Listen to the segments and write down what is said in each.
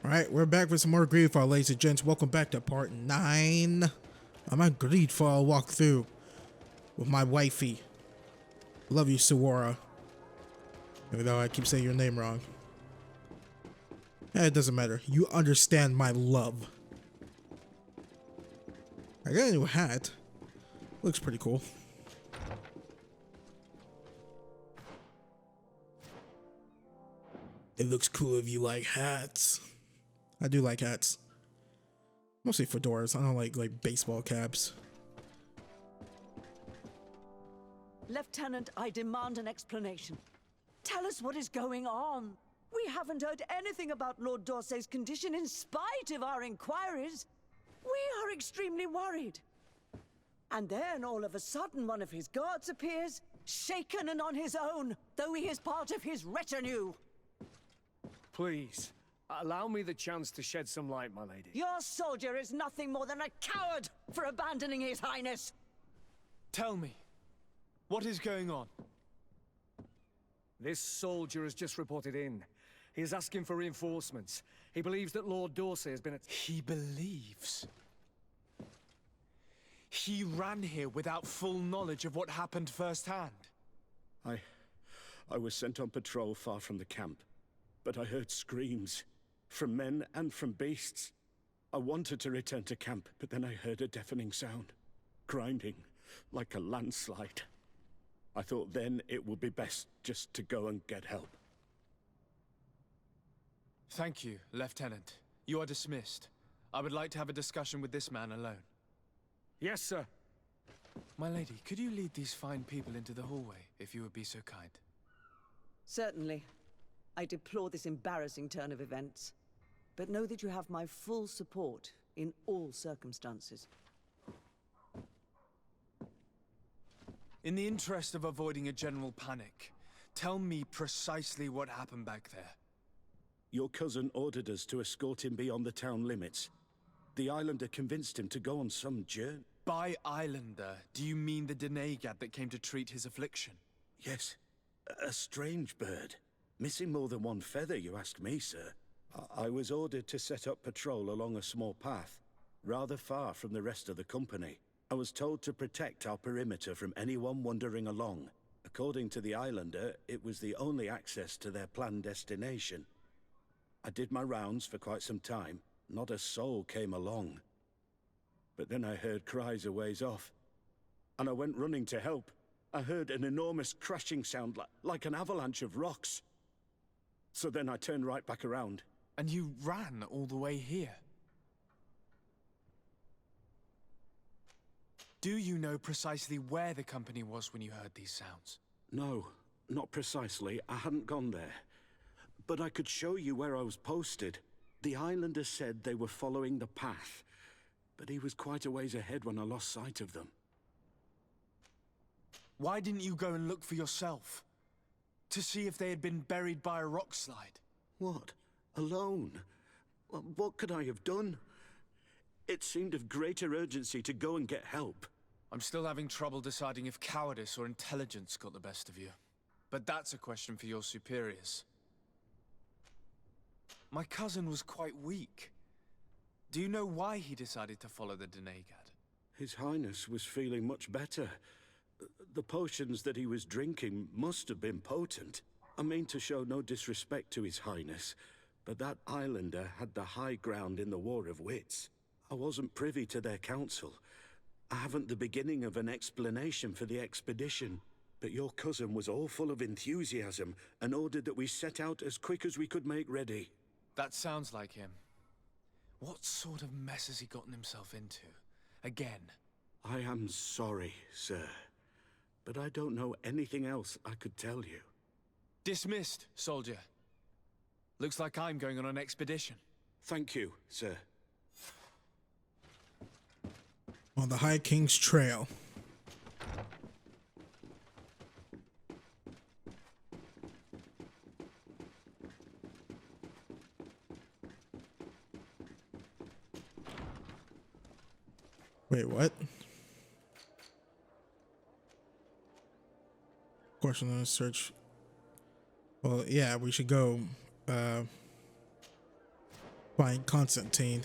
Alright, we're back with some more Greedfall, ladies and gents. Welcome back to part 9. I'm on Greedfall walkthrough with my wifey. Love you, Sawara. Even though I keep saying your name wrong. It doesn't matter. You understand my love. I got a new hat. Looks pretty cool. It looks cool if you like hats. I do like hats. Mostly fedoras. I don't like baseball caps. Lieutenant, I demand an explanation. Tell us what is going on. We haven't heard anything about Lord Dorsey's condition in spite of our inquiries. We are extremely worried. And then all of a sudden one of his guards appears, shaken and on his own, though he is part of his retinue. Please, allow me the chance to shed some light, my lady. Your soldier is nothing more than a coward for abandoning his highness. Tell me, what is going on? This soldier has just reported in. He is asking for reinforcements. He believes that Lord Dorsey has been at... He believes? He ran here without full knowledge of what happened firsthand. I was sent on patrol far from the camp, but I heard screams, from men and from beasts. I wanted to return to camp, but then I heard a deafening sound, grinding, like a landslide. I thought then it would be best just to go and get help. Thank you, Lieutenant. You are dismissed. I would like to have a discussion with this man alone. Yes, sir. My lady, could you lead these fine people into the hallway, if you would be so kind? Certainly. I deplore this embarrassing turn of events, but know that you have my full support in all circumstances. In the interest of avoiding a general panic, tell me precisely what happened back there. Your cousin ordered us to escort him beyond the town limits. The islander convinced him to go on some journey. By islander, do you mean the Denegad that came to treat his affliction? Yes, a strange bird. Missing more than one feather, you ask me, sir. I was ordered to set up patrol along a small path, rather far from the rest of the company. I was told to protect our perimeter from anyone wandering along. According to the islander, it was the only access to their planned destination. I did my rounds for quite some time. Not a soul came along. But then I heard cries a ways off, and I went running to help. I heard an enormous crashing sound like an avalanche of rocks. So then I turned right back around. And you ran all the way here? Do you know precisely where the company was when you heard these sounds? No, not precisely. I hadn't gone there. But I could show you where I was posted. The islander said they were following the path, but he was quite a ways ahead when I lost sight of them. Why didn't you go and look for yourself? To see if they had been buried by a rock slide? What? Alone? What could I have done? It seemed of greater urgency to go and get help. I'm still having trouble deciding if cowardice or intelligence got the best of you. But that's a question for your superiors. My cousin was quite weak. Do you know why he decided to follow the Denegad? His Highness was feeling much better. The potions that he was drinking must have been potent. I mean to show no disrespect to His Highness, but that islander had the high ground in the War of Wits. I wasn't privy to their counsel. I haven't the beginning of an explanation for the expedition. But your cousin was all full of enthusiasm and ordered that we set out as quick as we could make ready. That sounds like him. What sort of mess has he gotten himself into? Again? I am sorry, sir. But I don't know anything else I could tell you. Dismissed, soldier. Looks like I'm going on an expedition. Thank you, sir. On the High King's Trail. Wait, what? Question on the search. Well, yeah, we should go. Well, Find Constantine.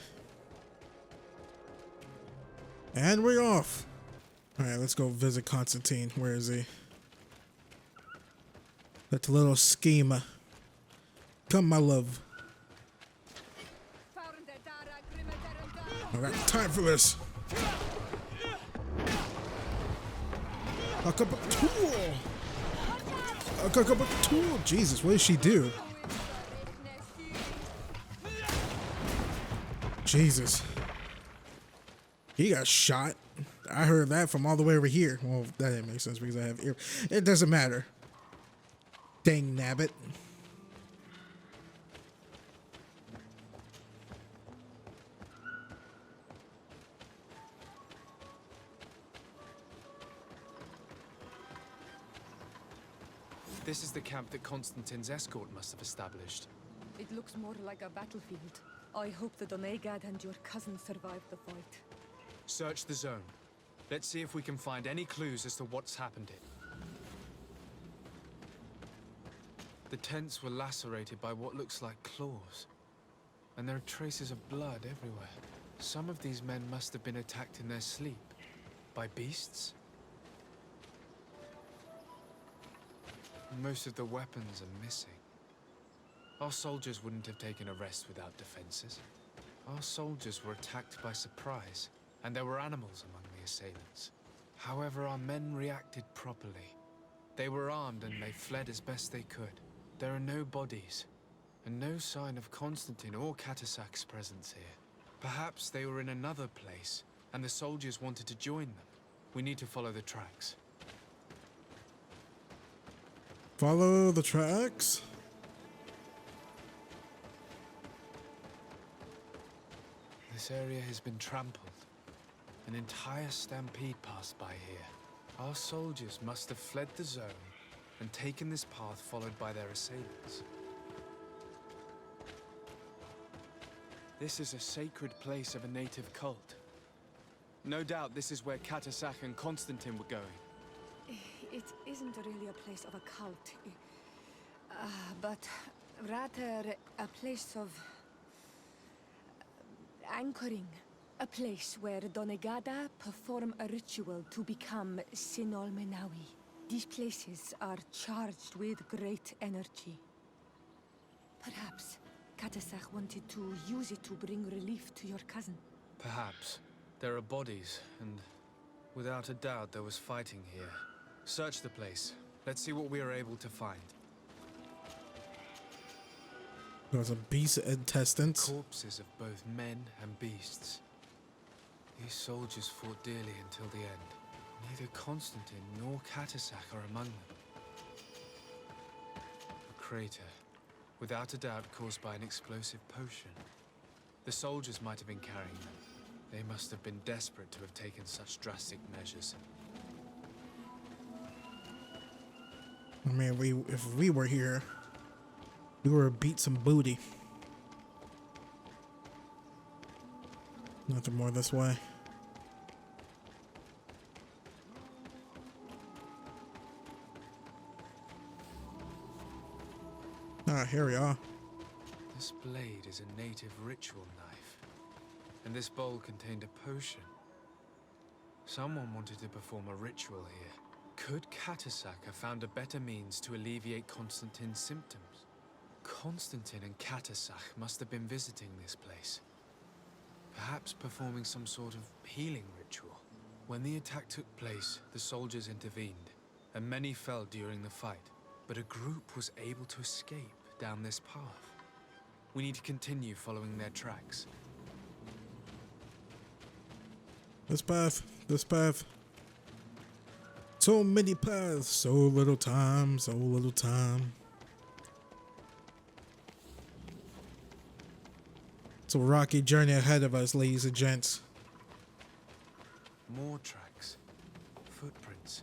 And we're off. Alright, let's go visit Constantine. Where is he? That little schema. Come, my love. I got time for this. A cup of tool. A cup of tool. Jesus, what did she do? Jesus. He got shot. I heard that from all the way over here. Well, that didn't make sense because I have ear. It doesn't matter. Dang nabbit. This is the camp that Constantine's escort must have established. It looks more like a battlefield. I hope the Donegad and your cousin survived the fight. Search the zone. Let's see if we can find any clues as to what's happened here. The tents were lacerated by what looks like claws. And there are traces of blood everywhere. Some of these men must have been attacked in their sleep. By beasts? Most of the weapons are missing. Our soldiers wouldn't have taken a rest without defenses. Our soldiers were attacked by surprise, and there were animals among the assailants. However, our men reacted properly. They were armed and they fled as best they could. There are no bodies, and no sign of Constantine or Catasac's presence here. Perhaps they were in another place, and the soldiers wanted to join them. We need to follow the tracks. Follow the tracks. This area has been trampled. An entire stampede passed by here. Our soldiers must have fled the zone and taken this path followed by their assailants. This is a sacred place of a native cult. No doubt this is where Catasac and Constantine were going. It isn't really a place of a cult, but rather a place of anchoring. A place where Donegada perform a ritual to become Sinol Menawi. These places are charged with great energy. Perhaps Catasac wanted to use it to bring relief to your cousin. Perhaps. There are bodies, and without a doubt there was fighting here. Search the place. Let's see what we are able to find. There's a beast intestines. Corpses of both men and beasts. These soldiers fought dearly until the end. Neither Constantine nor Catasac are among them. A crater, without a doubt caused by an explosive potion. The soldiers might have been carrying them. They must have been desperate to have taken such drastic measures. I mean, if we were here, we would have beat some booty. Nothing more this way. Ah, here we are. This blade is a native ritual knife, and this bowl contained a potion. Someone wanted to perform a ritual here. Could Catasac have found a better means to alleviate Constantine's symptoms? Constantine and Catasac must have been visiting this place. Perhaps performing some sort of healing ritual. When the attack took place, the soldiers intervened, and many fell during the fight. But a group was able to escape down this path. We need to continue following their tracks. This path, this path. So many paths, so little time, so little time. It's a rocky journey ahead of us, ladies and gents. More tracks. Footprints.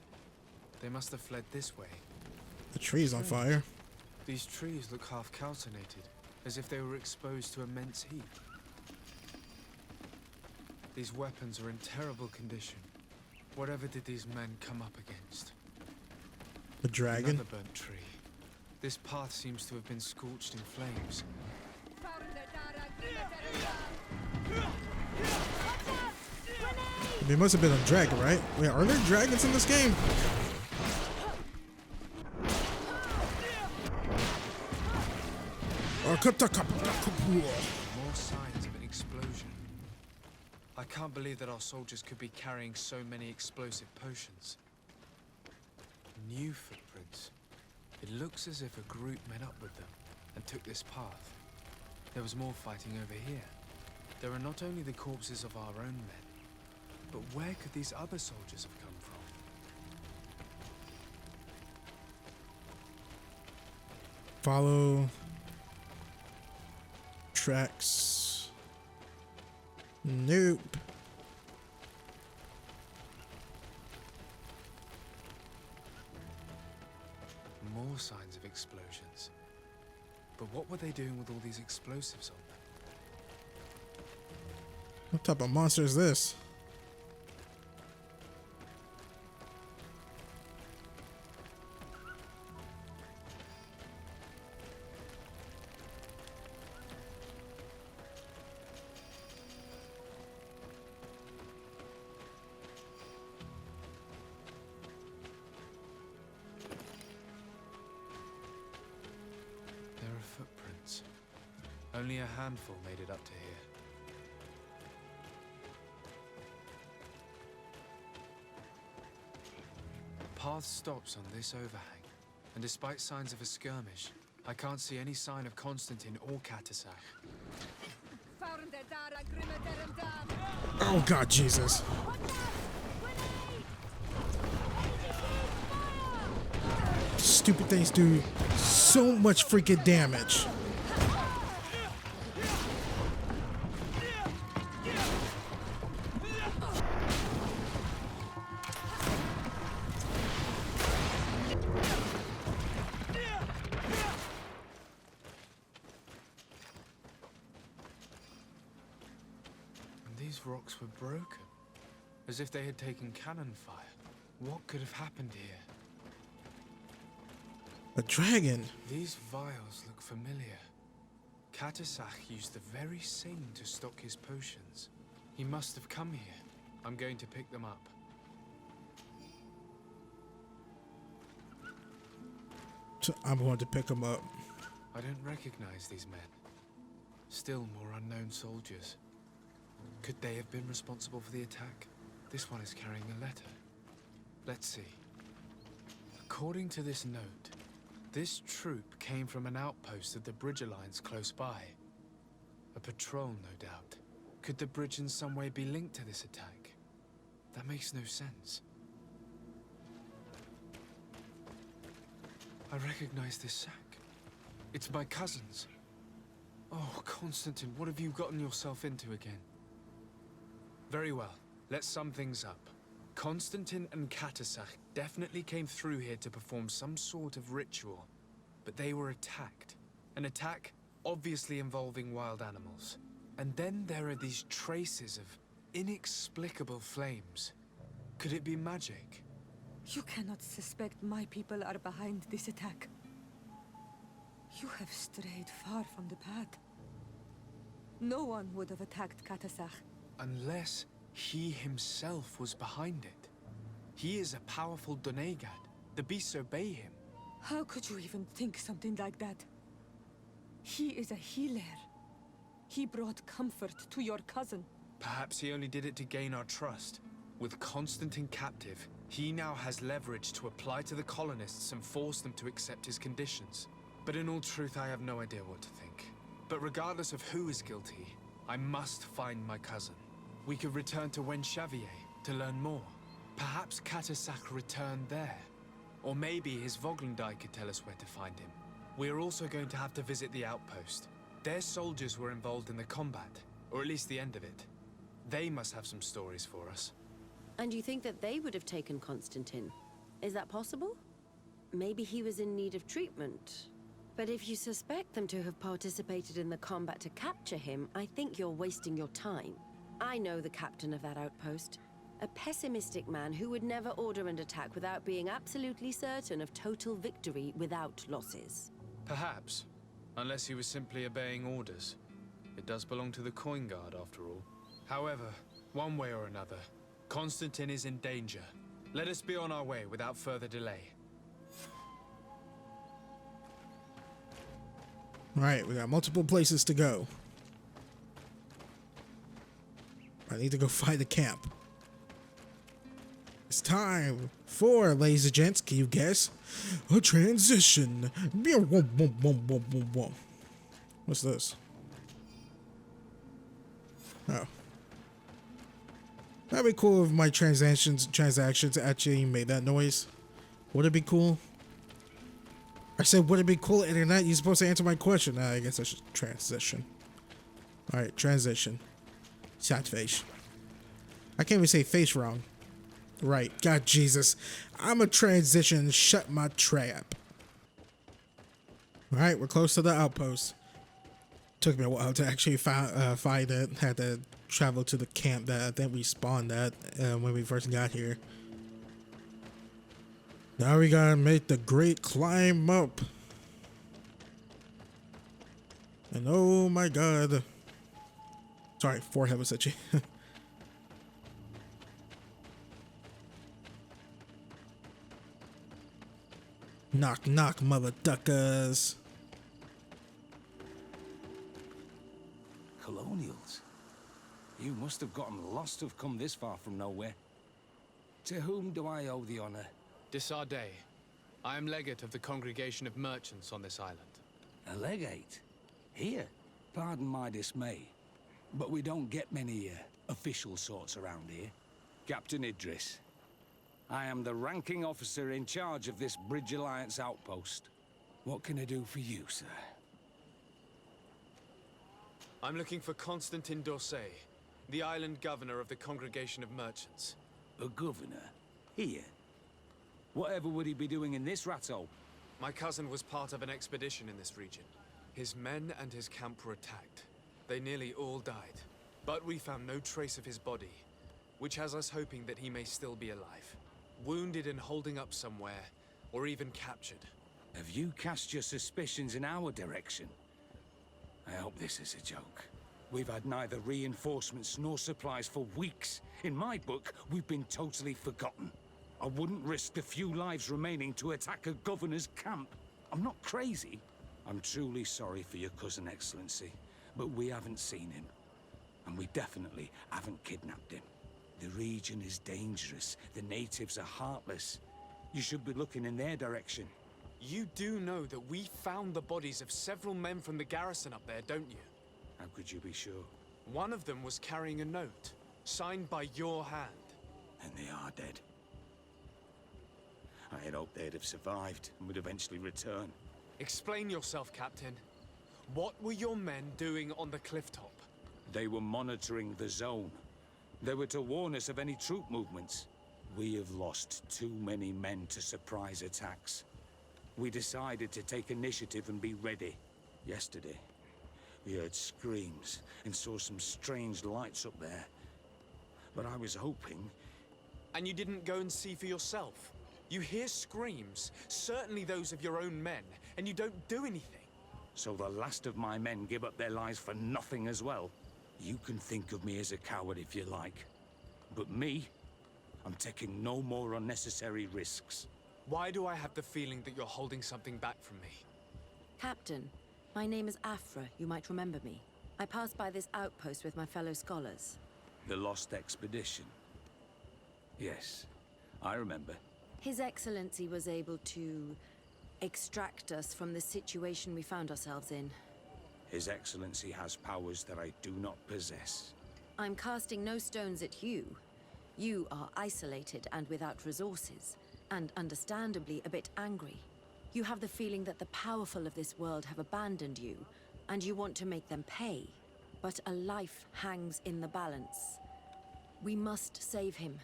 They must have fled this way. The tree's on fire. These trees look half calcinated, as if they were exposed to immense heat. These weapons are in terrible condition. Whatever did these men come up against? The dragon. Another burnt tree. This path seems to have been scorched in flames. There must have been a dragon, right? Wait, are there dragons in this game? More signs of an explosion. I can't believe that our soldiers could be carrying so many explosive potions. New footprints. It looks as if a group met up with them and took this path. There was more fighting over here. There are not only the corpses of our own men, but where could these other soldiers have come from? Follow tracks. Nope. More signs of explosions. But what were they doing with all these explosives on them? What type of monster is this? There are footprints. Only a handful made it up to here. The path stops on this overhang, and despite signs of a skirmish, I can't see any sign of Constantine or Cavern. Oh God, Jesus. Stupid things do so much freaking damage. And these rocks were broken, as if they had taken cannon fire. What could have happened here? A dragon. These vials look familiar. Cavern used the very same to stock his potions. He must have come here. I'm going to pick them up. So I'm going to pick him up. I don't recognize these men. Still more unknown soldiers. Could they have been responsible for the attack? This one is carrying a letter. Let's see. According to this note, this troop came from an outpost of the Bridge Alliance close by. A patrol, no doubt. Could the bridge in some way be linked to this attack? That makes no sense. I recognize this sack. It's my cousin's. Oh, Constantine, what have you gotten yourself into again? Very well. Let's sum things up. Constantine and Cavern definitely came through here to perform some sort of ritual, but they were attacked. An attack obviously involving wild animals. And then there are these traces of inexplicable flames. Could it be magic? You cannot suspect my people are behind this attack. You have strayed far from the path. No one would have attacked Cavern. Unless he himself was behind it. He is a powerful Donegad. The beasts obey him. How could you even think something like that? He is a healer. He brought comfort to your cousin. Perhaps he only did it to gain our trust. With Constantine captive, he now has leverage to apply to the colonists and force them to accept his conditions. But in all truth, I have no idea what to think. But regardless of who is guilty, I must find my cousin. We could return to Xavier to learn more. Perhaps Cavern returned there. Or maybe his Voglendai could tell us where to find him. We are also going to have to visit the outpost. Their soldiers were involved in the combat, or at least the end of it. They must have some stories for us. And you think that they would have taken Constantine? Is that possible? Maybe he was in need of treatment. But if you suspect them to have participated in the combat to capture him, I think you're wasting your time. I know the captain of that outpost. A pessimistic man who would never order an attack without being absolutely certain of total victory without losses. Perhaps. Unless he was simply obeying orders. It does belong to the Coin Guard, after all. However, one way or another, Constantine is in danger. Let us be on our way without further delay. Alright, we got multiple places to go. I need to go find the camp. It's time for, ladies and gents, can you guess? A transition. What's this? Oh. That'd be cool if my transactions actually made that noise. Would it be cool? I said, would it be cool, internet? You're supposed to answer my question. I guess I should transition. Alright, transition. Sad face. I can't even say face wrong. Right. God Jesus. I'm a transition. Shut my trap. Alright, we're close to the outpost. Took me a while to actually find it. Had to travel to the camp that I think we spawned at when we first got here. Now we gotta make the great climb up. And oh my god. Sorry, forehead was itchy. Knock, knock, mother duckers. Colonials? You must have gotten lost to have come this far from nowhere. To whom do I owe the honor? Desardet. I am legate of the Congregation of Merchants on this island. A legate? Here? Pardon my dismay, but we don't get many official sorts around here. Captain Idris. I am the ranking officer in charge of this Bridge Alliance outpost. What can I do for you, sir? I'm looking for Constantine d'Orsay, the island governor of the Congregation of Merchants. A governor? Here? Whatever would he be doing in this rattle? My cousin was part of an expedition in this region. His men and his camp were attacked. They nearly all died. But we found no trace of his body, which has us hoping that he may still be alive. Wounded and holding up somewhere, or even captured. Have you cast your suspicions in our direction? I hope this is a joke. We've had neither reinforcements nor supplies for weeks. In my book, we've been totally forgotten. I wouldn't risk the few lives remaining to attack a governor's camp. I'm not crazy. I'm truly sorry for your cousin, Excellency, but we haven't seen him. And we definitely haven't kidnapped him. The region is dangerous. The natives are heartless. You should be looking in their direction. You do know that we found the bodies of several men from the garrison up there, don't you? How could you be sure? One of them was carrying a note, signed by your hand. And they are dead. I had hoped they'd have survived and would eventually return. Explain yourself, Captain. What were your men doing on the clifftop? They were monitoring the zone. They were to warn us of any troop movements. We have lost too many men to surprise attacks. We decided to take initiative and be ready. Yesterday, we heard screams and saw some strange lights up there. But I was hoping... And you didn't go and see for yourself? You hear screams, certainly those of your own men, and you don't do anything. So the last of my men give up their lives for nothing as well? You can think of me as a coward if you like. But me, I'm taking no more unnecessary risks. Why do I have the feeling that you're holding something back from me? Captain, my name is Afra. You might remember me. I passed by this outpost with my fellow scholars. The Lost Expedition. Yes, I remember. His Excellency was able to extract us from the situation we found ourselves in. His Excellency has powers that I do not possess. I'm casting no stones at you. You are isolated and without resources, and understandably a bit angry. You have the feeling that the powerful of this world have abandoned you, and you want to make them pay. But a life hangs in the balance. We must save him.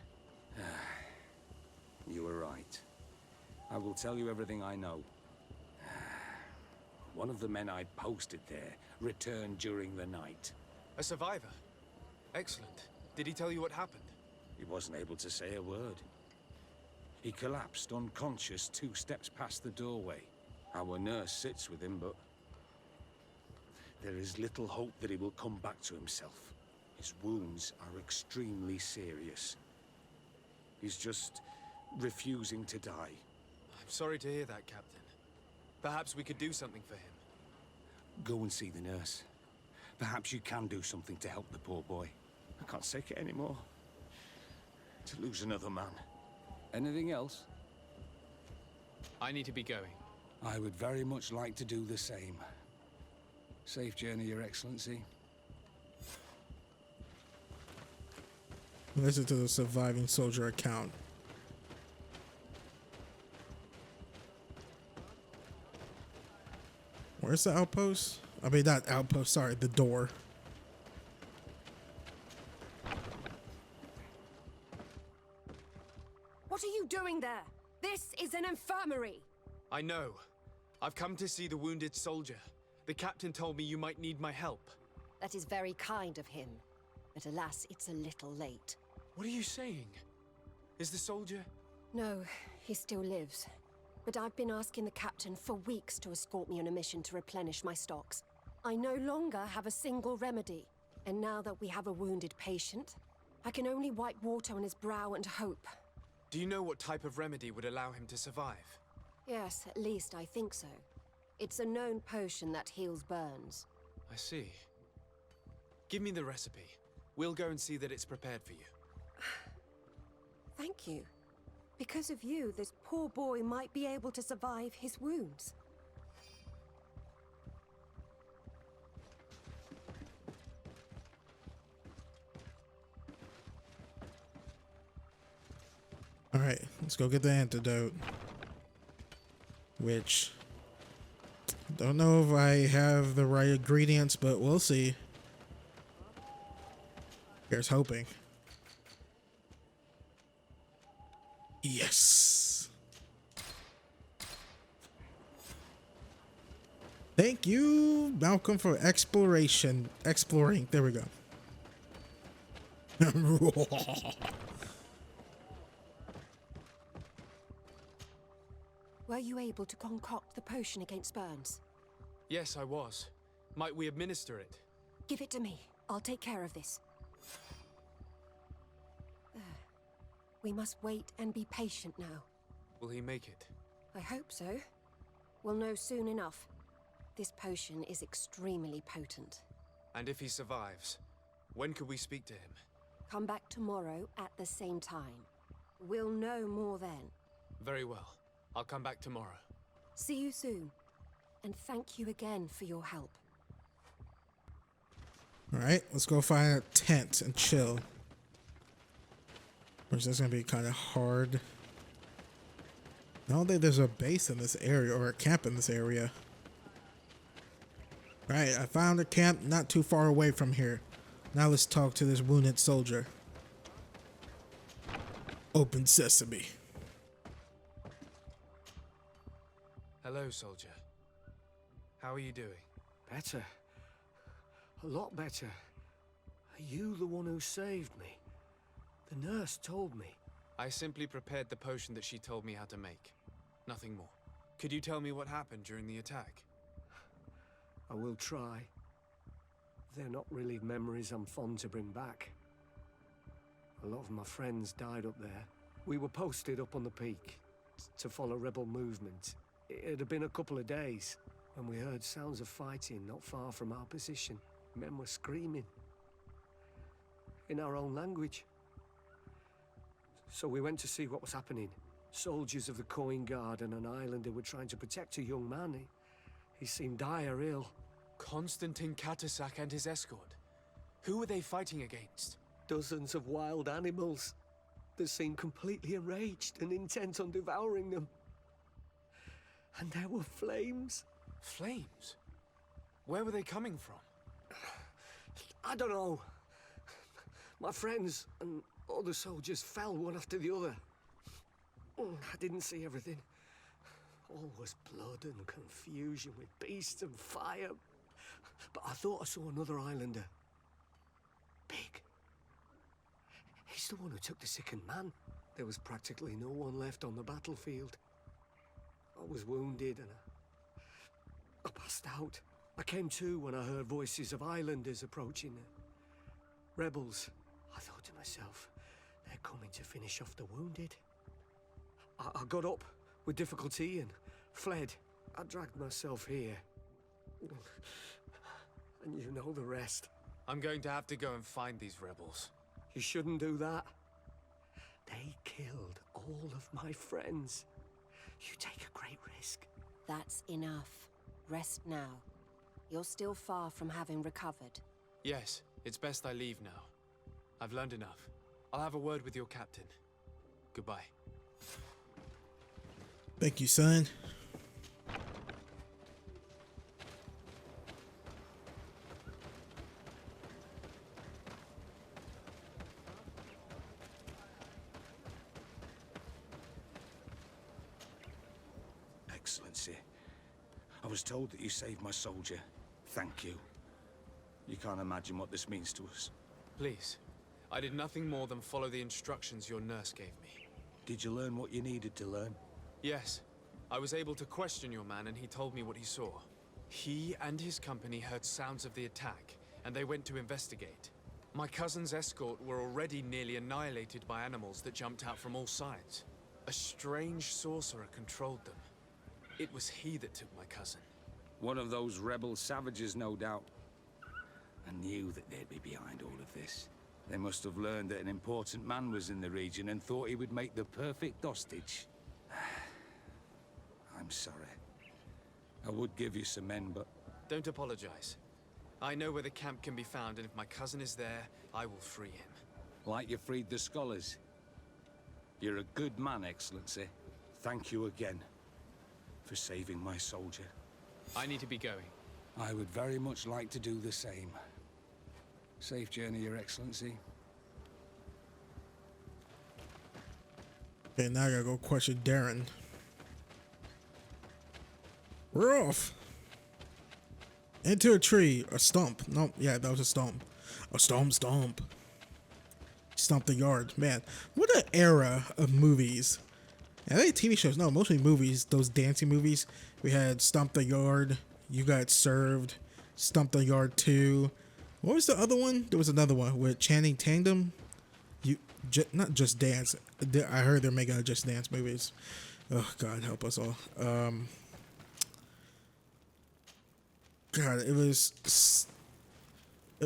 You were right. I will tell you everything I know. One of the men I'd posted there returned during the night. A survivor? Excellent. Did he tell you what happened? He wasn't able to say a word. He collapsed unconscious 2 steps past the doorway. Our nurse sits with him, but there is little hope that he will come back to himself. His wounds are extremely serious. He's just refusing to die. I'm sorry to hear that, Captain. Perhaps we could do something for him. Go and see the nurse. Perhaps you can do something to help the poor boy. I can't take it anymore. To lose another man. Anything else? I need to be going. I would very much like to do the same. Safe journey, Your Excellency. Listen to the surviving soldier account. Where's the outpost? I mean, not outpost, sorry, the door. What are you doing there? This is an infirmary. I know. I've come to see the wounded soldier. The captain told me you might need my help. That is very kind of him. But alas, it's a little late. What are you saying? Is the soldier... No, he still lives. But I've been asking the captain for weeks to escort me on a mission to replenish my stocks. I no longer have a single remedy. And now that we have a wounded patient, I can only wipe water on his brow and hope. Do you know what type of remedy would allow him to survive? Yes, at least I think so. It's a known potion that heals burns. I see. Give me the recipe. We'll go and see that it's prepared for you. Thank you. Because of you, this poor boy might be able to survive his wounds. Alright, let's go get the antidote. Which... don't know if I have the right ingredients, but we'll see. Here's hoping. Yes. Thank you, Malcolm, for exploring. There we go. Were you able to concoct the potion against burns? Yes, I was. Might we administer it? Give it to me. I'll take care of this. We must wait and be patient now. Will he make it? I hope so. We'll know soon enough. This potion is extremely potent. And if he survives, when could we speak to him? Come back tomorrow at the same time. We'll know more then. Very well. I'll come back tomorrow. See you soon. And thank you again for your help. Alright, let's go find a tent and chill. Which is going to be kind of hard. I don't think there's a base in this area or a camp in this area. Alright, I found a camp not too far away from here. Now let's talk to this wounded soldier. Open sesame. Hello, soldier. How are you doing? Better. A lot better. Are you the one who saved me? The nurse told me. I simply prepared the potion that she told me how to make. Nothing more. Could you tell me what happened during the attack? I will try. They're not really memories I'm fond to bring back. A lot of my friends died up there. We were posted up on the peak to follow rebel movement. It had been a couple of days when we heard sounds of fighting not far from our position. Men were screaming in our own language. So we went to see what was happening. Soldiers of the Coin Guard and an islander were trying to protect a young man. He seemed dire ill. Constantine Catasac and his escort. Who were they fighting against? Dozens of wild animals. They seemed completely enraged and intent on devouring them. And there were flames. Flames? Where were they coming from? I don't know. My friends and other soldiers fell one after the other. I didn't see everything. All was blood and confusion with beasts and fire. But I thought I saw another islander. Big. He's the one who took the sickened man. There was practically no one left on the battlefield. I was wounded and I passed out. I came to when I heard voices of islanders approaching. Rebels. I thought to myself, They're coming to finish off the wounded. I got up with difficulty and fled. I dragged myself here. And you know the rest. I'm going to have to go and find these rebels. You shouldn't do that. They killed all of my friends. You take a great risk. That's enough. Rest now. You're still far from having recovered. Yes, it's best I leave now. I've learned enough. I'll have a word with your captain. Goodbye. Thank you, son. Excellency, I was told that you saved my soldier. Thank you. You can't imagine what this means to us. Please, I did nothing more than follow the instructions your nurse gave me. Did you learn what you needed to learn? Yes, I was able to question your man and he told me what he saw. He and his company heard sounds of the attack, and they went to investigate. My cousin's escort were already nearly annihilated by animals that jumped out from all sides. A strange sorcerer controlled them. It was he that took my cousin. One of those rebel savages, no doubt. I knew that they'd be behind all of this. They must have learned that an important man was in the region and thought he would make the perfect hostage. I'm sorry. I would give you some men, but... Don't apologize. I know where the camp can be found, and if my cousin is there, I will free him. Like you freed the scholars. You're a good man, Excellency. Thank you again for saving my soldier. I need to be going. I would very much like to do the same. Safe journey, Your Excellency. Okay, now I gotta go question Darren. We're off. Into a tree. A stump. No, yeah, that was a stump. A stomp. Stomp the yard. Man, what an era of movies. I think TV shows, no, mostly movies, those dancing movies. We had Stomp the Yard, You Got Served, Stomp the Yard 2. What was the other one? There was another one with Channing Tatum. Not Just Dance. I heard they're making a Just Dance movies. Oh, God, help us all. God, it was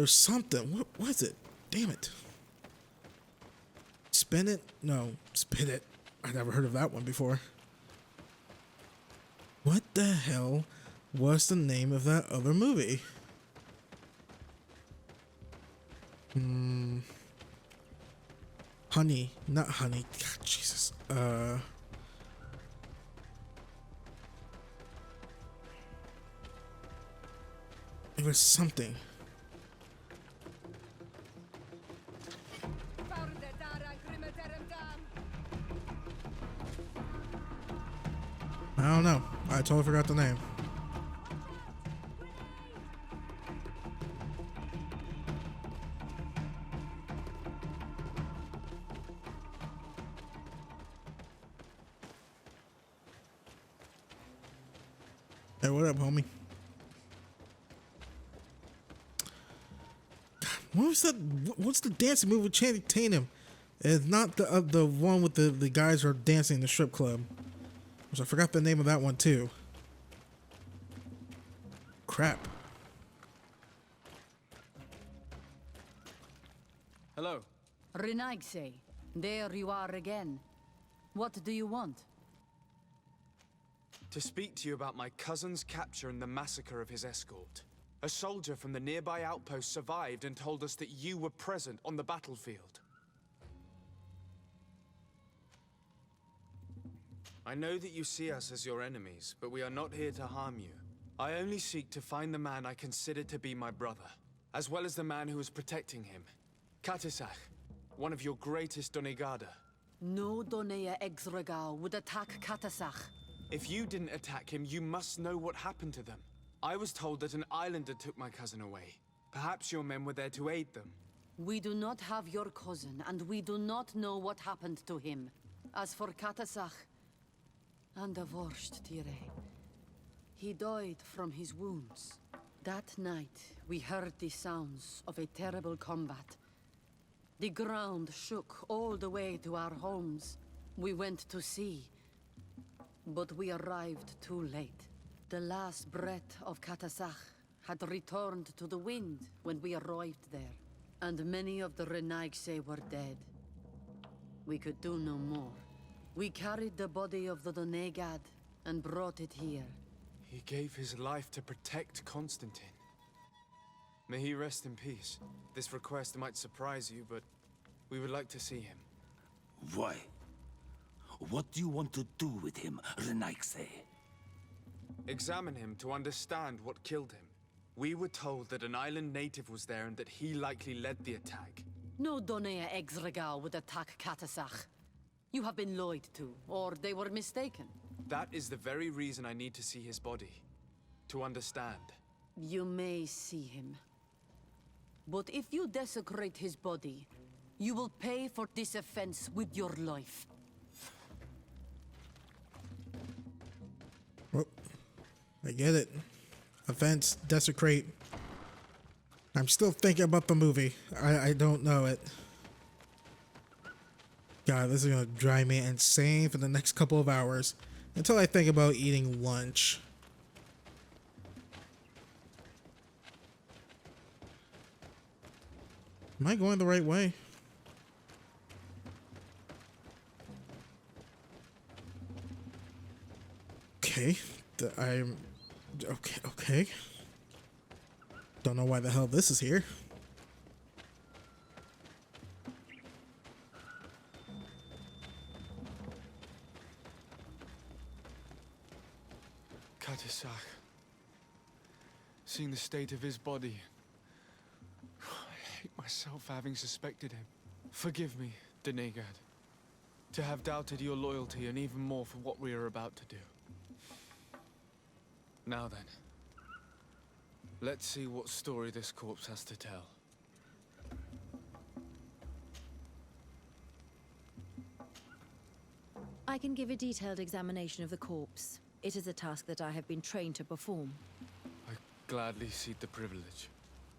something. What was it? Damn it. Spin It? No, Spin It. I never heard of that one before. What the hell was the name of that other movie? Honey. Not Honey. God, Jesus. It was something. I don't know. I totally forgot the name. Hey, what up, homie? What was that? What's the dancing move with Channing Tatum? It's not the one with the guys who are dancing in the strip club. Which I forgot the name of that one too. Crap. Hello. Renaigse, there you are again. What do you want? To speak to you about my cousin's capture and the massacre of his escort. A soldier from the nearby outpost survived and told us that you were present on the battlefield. I know that you see us as your enemies, but we are not here to harm you. I only seek to find the man I consider to be my brother, as well as the man who is protecting him. Cavern, one of your greatest Donegada. No Donea Exregao would attack Cavern. If you didn't attack him, you must know what happened to them. I was told that an islander took my cousin away. Perhaps your men were there to aid them. We do not have your cousin, and we do not know what happened to him. As for Cavern, and divorced Tire, he died from his wounds. That night, we heard the sounds of a terrible combat. The ground shook all the way to our homes. We went to sea, but we arrived too late. The last breath of Catasach had returned to the wind when we arrived there, and many of the Renaigse were dead. We could do no more. We carried the body of the Donegad and brought it here. He gave his life to protect Constantine. May he rest in peace. This request might surprise you, but we would like to see him. Why? What do you want to do with him, Renaigse? Examine him to understand what killed him. We were told that an island native was there and that he likely led the attack. No Donea Exregal would attack Catasach. You have been lied to, or they were mistaken. That is the very reason I need to see his body. To understand. You may see him. But if you desecrate his body, you will pay for this offense with your life. Well, I get it. Offense, desecrate. I'm still thinking about the movie. I don't know it. God, this is gonna drive me insane for the next couple of hours until I think about eating lunch. Am I going the right way? Okay, I'm okay. Don't know why the hell this is here. Catasach. Seeing the state of his body. I hate myself for having suspected him. Forgive me, Donegad. To have doubted your loyalty and even more for what we are about to do. Now then. Let's see what story this corpse has to tell. I can give a detailed examination of the corpse. It is a task that I have been trained to perform. I gladly cede the privilege.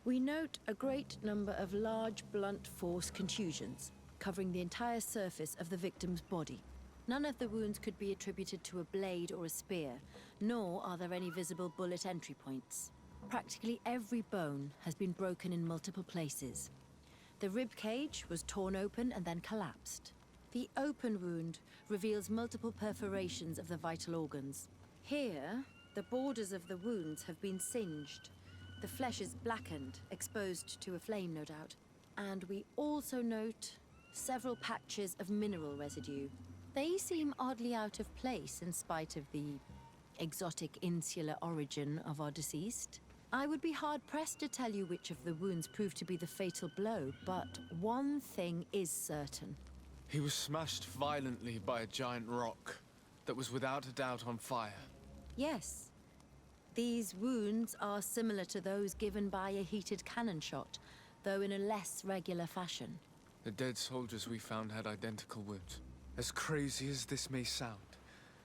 We note a great number of large, blunt force contusions, covering the entire surface of the victim's body. None of the wounds could be attributed to a blade or a spear, nor are there any visible bullet entry points. Practically every bone has been broken in multiple places. The rib cage was torn open and then collapsed. The open wound reveals multiple perforations of the vital organs. Here, the borders of the wounds have been singed. The flesh is blackened, exposed to a flame, no doubt. And we also note several patches of mineral residue. They seem oddly out of place in spite of the exotic insular origin of our deceased. I would be hard-pressed to tell you which of the wounds proved to be the fatal blow, but one thing is certain. He was smashed violently by a giant rock that was without a doubt on fire. Yes. These wounds are similar to those given by a heated cannon shot, though in a less regular fashion. The dead soldiers we found had identical wounds. As crazy as this may sound,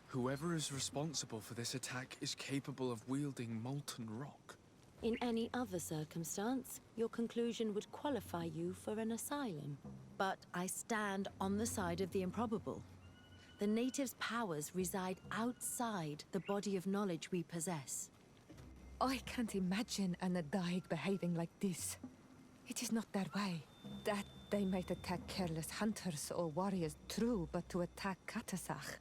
whoever is responsible for this attack is capable of wielding molten rock. In any other circumstance, your conclusion would qualify you for an asylum. But I stand on the side of the improbable. The natives' powers reside outside the body of knowledge we possess. I can't imagine an Adaig behaving like this. It is not their way. That they might attack careless hunters or warriors, true, but to attack Catasach,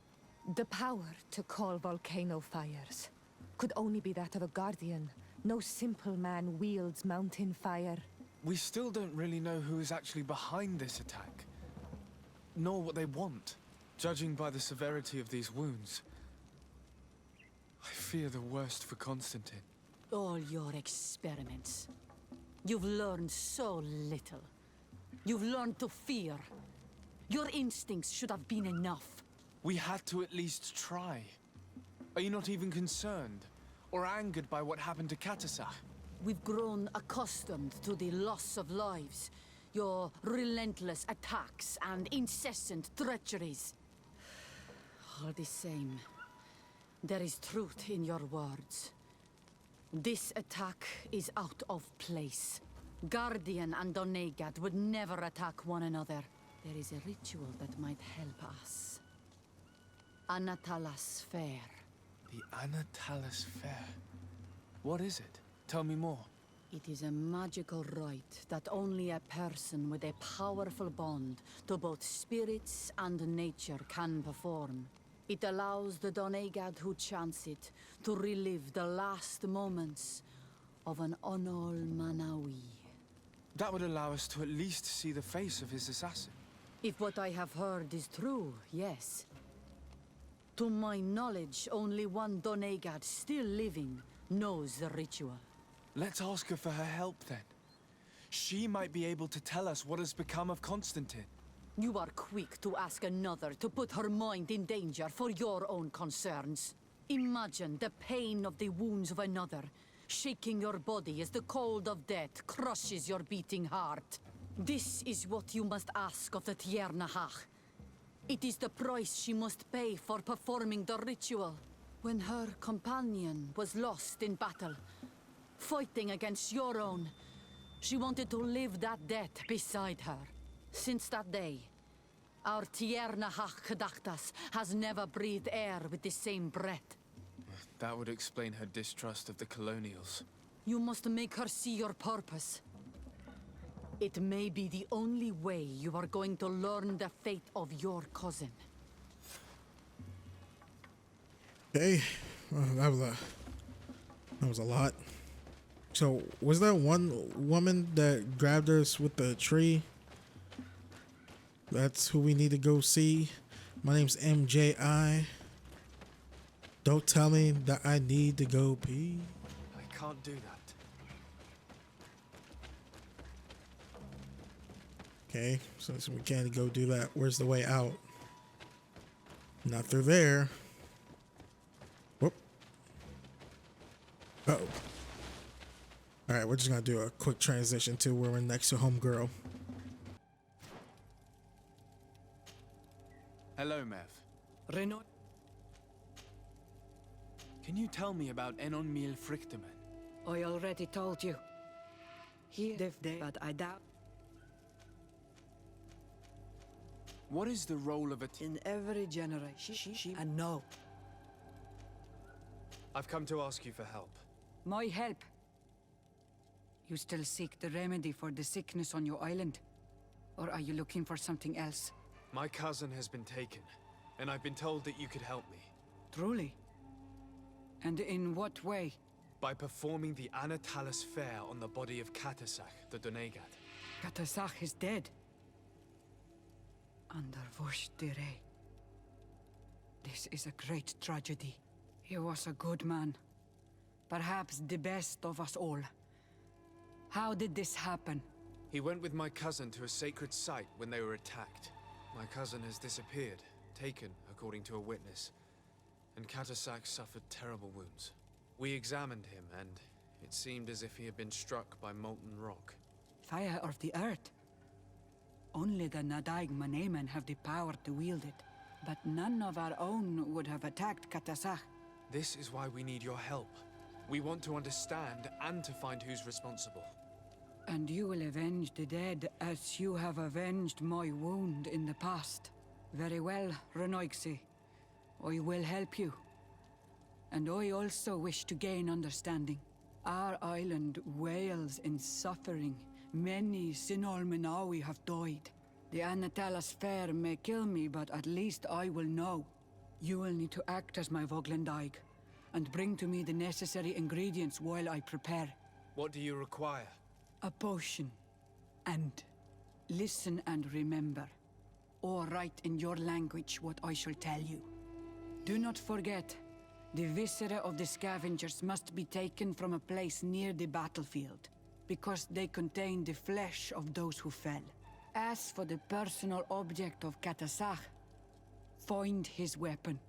the power to call volcano fires, could only be that of a guardian. No simple man wields mountain fire. We still don't really know who is actually behind this attack, nor what they want. Judging by the severity of these wounds, I fear the worst for Constantine. All your experiments. You've learned so little. You've learned to fear. Your instincts should have been enough. We had to at least try. Are you not even concerned or angered by what happened to Catasach? We've grown accustomed to the loss of lives, your relentless attacks and incessant treacheries. All the same, there is truth in your words. This attack is out of place. Guardian and Donegad would never attack one another. There is a ritual that might help us. Anatalas Fair. The Anatalas Fair. What is it? Tell me more. It is a magical rite that only a person with a powerful bond to both spirits and nature can perform. It allows the Donegad who chants it to relive the last moments of an Onol Manawi. That would allow us to at least see the face of his assassin. If what I have heard is true, yes. To my knowledge, only one Donegad still living knows the ritual. Let's ask her for her help then. She might be able to tell us what has become of Constantine. You are quick to ask another to put her mind in danger for your own concerns. Imagine the pain of the wounds of another, shaking your body as the cold of death crushes your beating heart. This is what you must ask of the Tiernahach. It is the price she must pay for performing the ritual. When her companion was lost in battle, fighting against your own, she wanted to live that death beside her. Since that day, our Tiernahach Kadachtas has never breathed air with the same breath. That would explain her distrust of the colonials. You must make her see your purpose. It may be the only way you are going to learn the fate of your cousin. Okay, that was a lot. So, was that one woman that grabbed us with the tree? That's who we need to go see. My name's MJI. Don't tell me that I need to go pee. I can't do that. Okay, so we can't go do that. Where's the way out? Not through there. Whoop. Uh-oh. Alright, we're just gonna do a quick transition to where we're next to Homegirl. Hello, Mev. Renault. Can you tell me about Enon Mil Frichteman? I already told you. He lived there, but I doubt. What is the role of a In every generation, and no. I've come to ask you for help. My help? You still seek the remedy for the sickness on your island? Or are you looking for something else? My cousin has been taken, and I've been told that you could help me. Truly? And in what way? By performing the Anatalas Fair on the body of Katasach, the Donegad. Katasach is dead. Under Voshtire. This is a great tragedy. He was a good man. Perhaps the best of us all. How did this happen? He went with my cousin to a sacred site when they were attacked. My cousin has disappeared, taken according to a witness, and Katasach suffered terrible wounds. We examined him, and it seemed as if he had been struck by molten rock. Fire of the earth? Only the Nadaig Manemen have the power to wield it, but none of our own would have attacked Katasach. This is why we need your help. We want to understand and to find who's responsible. And you will avenge the dead as you have avenged my wound in the past. Very well, Renoixi. I will help you. And I also wish to gain understanding. Our island wails in suffering. Many Sinol Menawi have died. The Anatalas Fair may kill me, but at least I will know. You will need to act as my Voglendaig, and bring to me the necessary ingredients while I prepare. What do you require? A potion. And listen and remember, or write in your language what I shall tell you. Do not forget, the viscera of the scavengers must be taken from a place near the battlefield, because they contain the flesh of those who fell. As for the personal object of Katasach, find his weapon,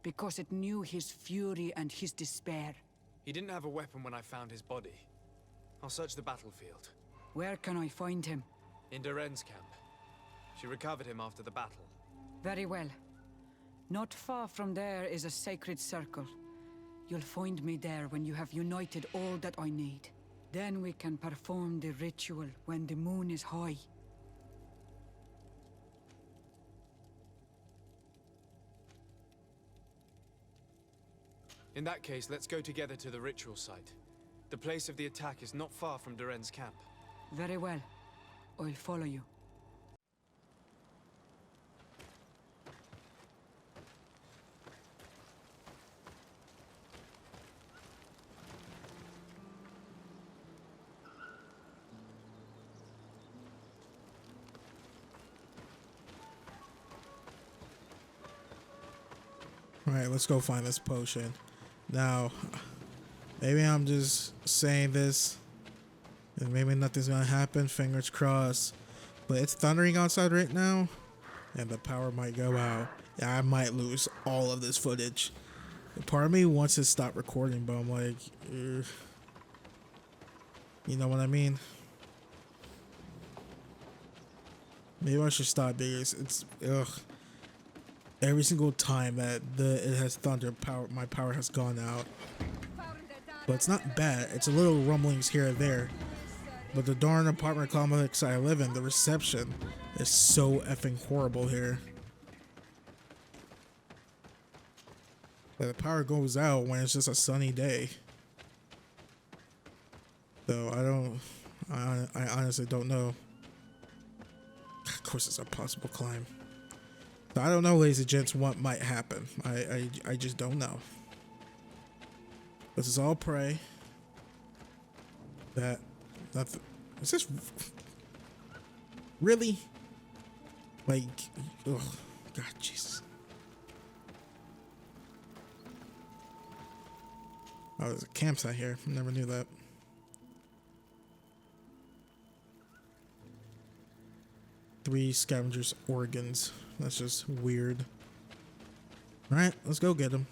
because it knew his fury and his despair. He didn't have a weapon when I found his body. I'll search the battlefield. Where can I find him? In Doren's camp. She recovered him after the battle. Very well. Not far from there is a sacred circle. You'll find me there when you have united all that I need. Then we can perform the ritual when the moon is high. In that case, let's go together to the ritual site. The place of the attack is not far from Duren's camp. Very well. I'll follow you. Alright, let's go find this potion. Now, maybe I'm just saying this, and maybe nothing's gonna happen, fingers crossed. But it's thundering outside right now, and the power might go out. Yeah, I might lose all of this footage. Part of me wants to stop recording, but I'm like, you know what I mean? Maybe I should stop because it's, every single time that it has thunder, my power has gone out. But it's not bad. It's a little rumblings here and there. But the darn apartment complex I live in, the reception is so effing horrible here. Like, the power goes out when it's just a sunny day. So I honestly don't know. Of course, it's a possible climb. I don't know, ladies and gents, what might happen. I just don't know. Let's just all pray that nothing. Is this really? Like, oh God, Jesus. Oh, there's a campsite here. Never knew that. Three scavengers' organs. That's just weird. Alright, let's go get him.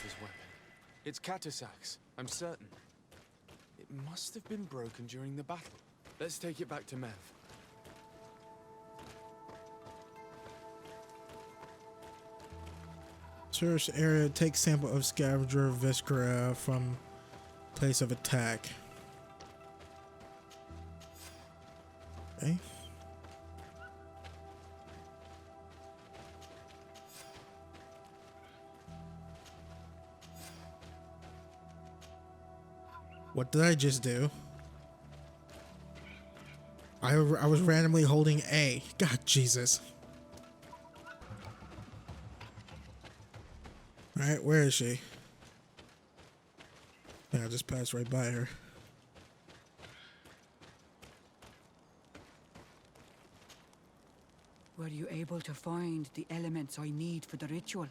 This weapon. It's Catesac's, I'm certain. It must have been broken during the battle. Let's take it back to Mev. Search area. Take sample of scavenger viscera from place of attack. Okay. What did I just do? I was randomly holding A. God, Jesus. Alright, where is she? Yeah, I just passed right by her. Were you able to find the elements I need for the ritual?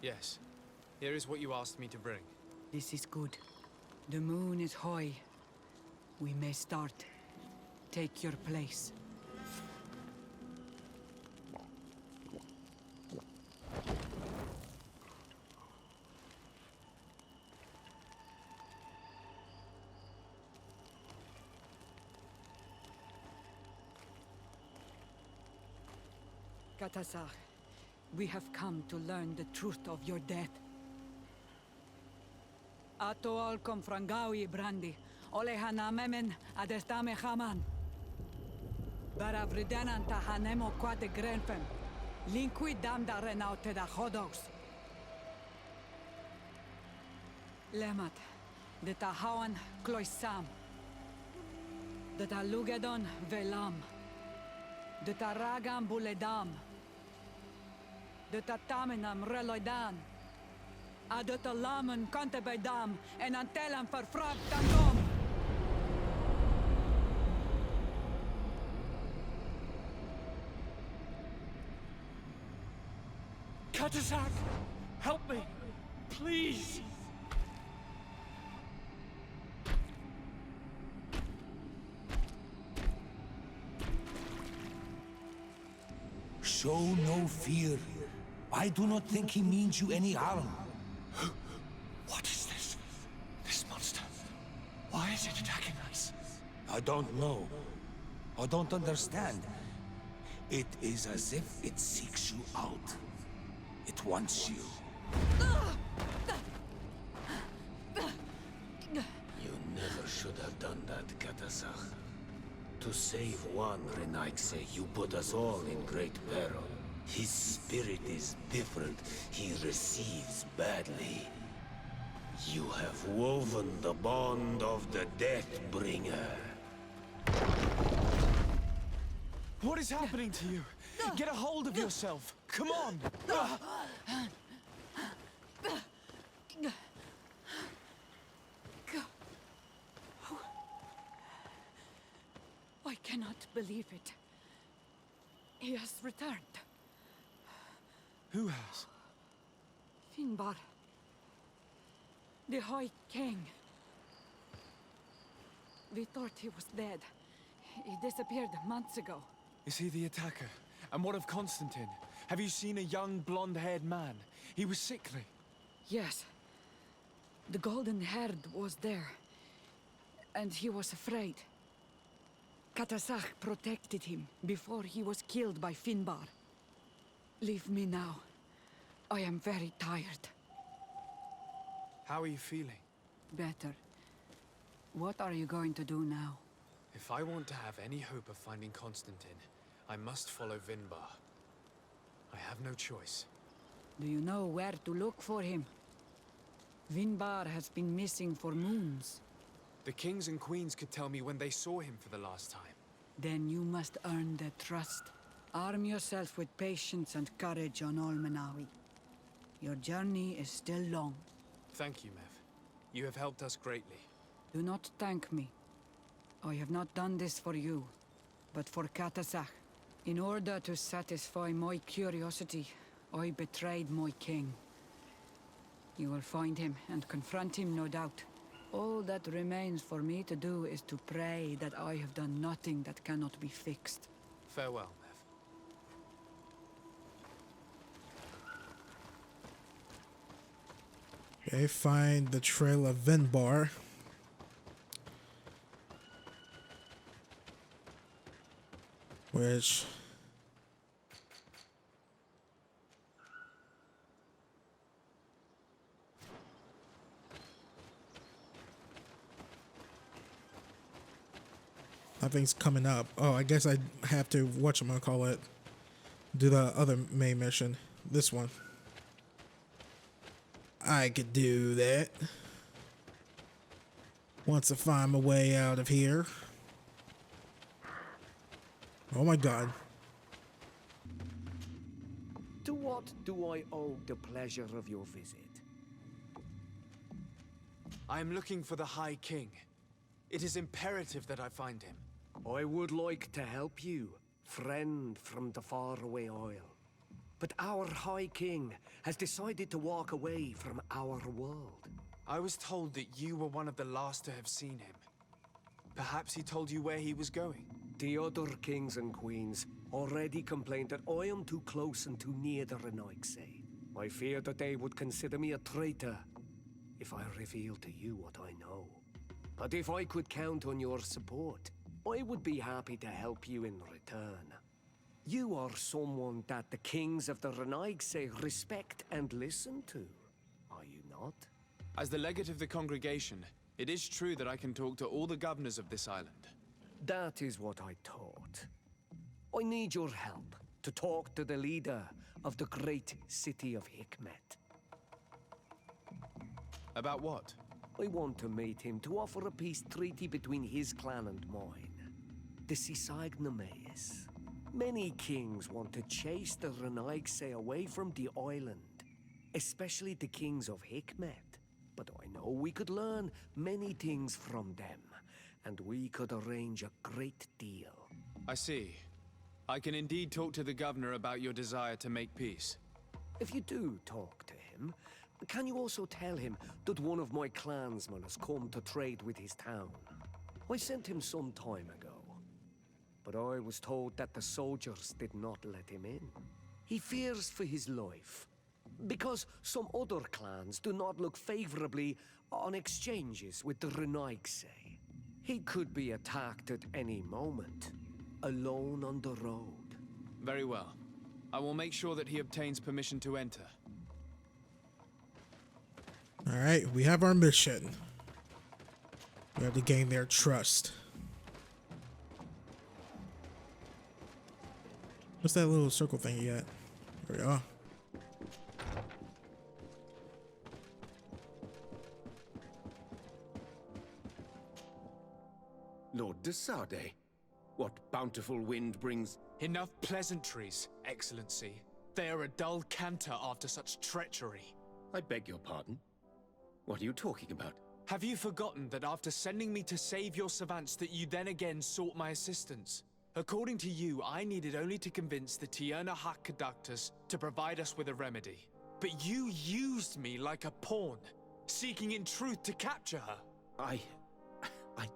Yes. Here is what you asked me to bring. This is good. The moon is high. We may start. Take your place. Catesach, we have come to learn the truth of your death. Ato al confrangawi brandi, olehana memen adestame haman. Baravridenan tahanemo quate grenfem, linqui damda renaute da hodos. Lemat, de tahawan cloisam, de talugedon velam, de taragam buledam, de tatamenam reloidan. Adat alamen kante bij dam en antelam verfragt dom. Catasac! Help me! Please! Show no fear. I do not think he means you any harm. What is this? This monster? Why is it attacking us? I don't know. I don't understand. It is as if it seeks you out. It wants you. You never should have done that, Catasac. To save one Renaigse, you put us all in great peril. His spirit is different. He receives badly. You have woven the bond of the Deathbringer. What is happening to you? Get a hold of yourself. Come on. I cannot believe it. He has returned. Who has? Finbar. The High King. We thought he was dead. He disappeared months ago. Is he the attacker? And what of Constantine? Have you seen a young blonde-haired man? He was sickly. Yes. The golden-haired was there. And he was afraid. Catasac protected him before he was killed by Finbar. Leave me now. I am very tired. How are you feeling? Better. What are you going to do now? If I want to have any hope of finding Constantine, I must follow Vinbar. I have no choice. Do you know where to look for him? Vinbar has been missing for moons. The kings and queens could tell me when they saw him for the last time. Then you must earn their trust. Arm yourself with patience and courage on Olmenawi. Your journey is still long. Thank you, Mev. You have helped us greatly. Do not thank me. I have not done this for you, but for Catasac. In order to satisfy my curiosity, I betrayed my king. You will find him and confront him, no doubt. All that remains for me to do is to pray that I have done nothing that cannot be fixed. Farewell, Mev. Okay, find the trail of Vinbar. Which... nothing's coming up. Oh, I guess I have to, whatchamacallit, do the other main mission. This one. I could do that. Once I find my way out of here. Oh my god. To what do I owe the pleasure of your visit? I am looking for the High King. It is imperative that I find him. I would like to help you, friend from the faraway isle. But our High King has decided to walk away from our world. I was told that you were one of the last to have seen him. Perhaps he told you where he was going? The other kings and queens already complained that I am too close and too near the Renaigse. I fear that they would consider me a traitor if I revealed to you what I know. But if I could count on your support, I would be happy to help you in return. You are someone that the kings of the Renaigse respect and listen to, are you not? As the legate of the congregation, it is true that I can talk to all the governors of this island. That is what I thought. I need your help to talk to the leader of the great city of Hikmet. About what? I want to meet him to offer a peace treaty between his clan and mine. The Sisagnameis. Many kings want to chase the Renaigse away from the island, especially the kings of Hikmet. But I know we could learn many things from them, and we could arrange a great deal. I see. I can indeed talk to the governor about your desire to make peace. If you do talk to him, can you also tell him that one of my clansmen has come to trade with his town? I sent him some time ago, but I was told that the soldiers did not let him in. He fears for his life, because some other clans do not look favorably on exchanges with the Renaigse. He could be attacked at any moment, alone on the road. Very well. I will make sure that he obtains permission to enter. Alright, we have our mission. We have to gain their trust. What's that little circle thing you got? There we are. Lord de Sade, what bountiful wind brings... Enough pleasantries, Excellency. They are a dull canter after such treachery. I beg your pardon? What are you talking about? Have you forgotten that after sending me to save your savants that you then again sought my assistance? According to you, I needed only to convince the Tierna Conductors to provide us with a remedy. But you used me like a pawn, seeking in truth to capture her. I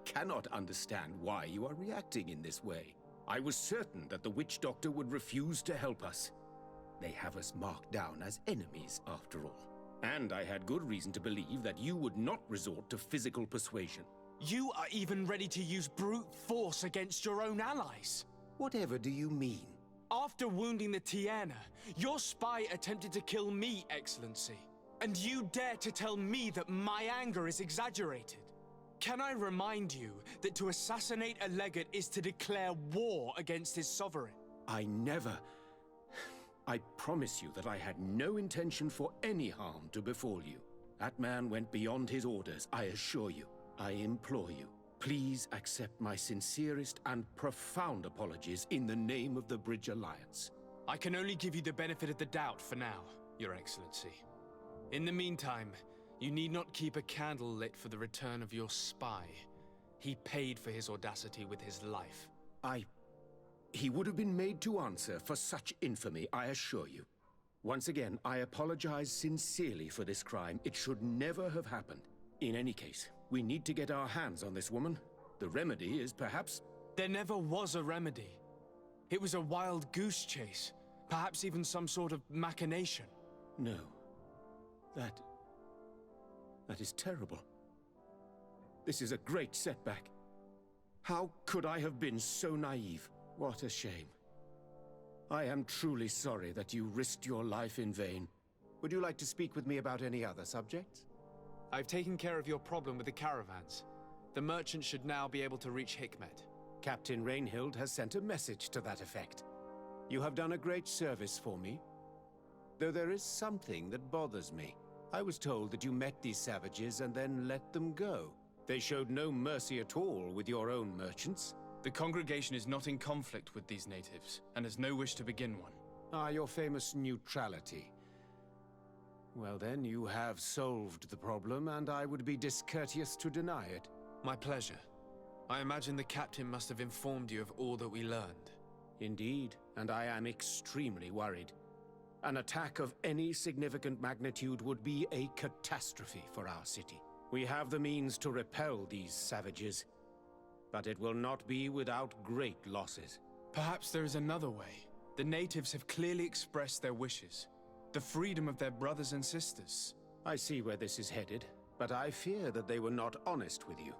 cannot understand why you are reacting in this way. I was certain that the witch doctor would refuse to help us. They have us marked down as enemies, after all. And I had good reason to believe that you would not resort to physical persuasion. You are even ready to use brute force against your own allies. Whatever do you mean? After wounding the Tierna, your spy attempted to kill me, Excellency. And you dare to tell me that my anger is exaggerated? Can I remind you that to assassinate a legate is to declare war against his sovereign? I promise you that I had no intention for any harm to befall you. That man went beyond his orders, I assure you. I implore you, please accept my sincerest and profound apologies in the name of the Bridge Alliance. I can only give you the benefit of the doubt for now, Your Excellency. In the meantime, you need not keep a candle lit for the return of your spy. He paid for his audacity with his life. He would have been made to answer for such infamy, I assure you. Once again, I apologize sincerely for this crime. It should never have happened. In any case, we need to get our hands on this woman. The remedy is perhaps... There never was a remedy. It was a wild goose chase. Perhaps even some sort of machination. No. That is terrible. This is a great setback. How could I have been so naive? What a shame. I am truly sorry that you risked your life in vain. Would you like to speak with me about any other subjects? I've taken care of your problem with the caravans. The merchant should now be able to reach Hikmet. Captain Rainhild has sent a message to that effect. You have done a great service for me. Though there is something that bothers me. I was told that you met these savages and then let them go. They showed no mercy at all with your own merchants. The congregation is not in conflict with these natives, and has no wish to begin one. Ah, your famous neutrality. Well then, you have solved the problem, and I would be discourteous to deny it. My pleasure. I imagine the captain must have informed you of all that we learned. Indeed, and I am extremely worried. An attack of any significant magnitude would be a catastrophe for our city. We have the means to repel these savages, but it will not be without great losses. Perhaps there is another way. The natives have clearly expressed their wishes. The freedom of their brothers and sisters. I see where this is headed, but I fear that they were not honest with you.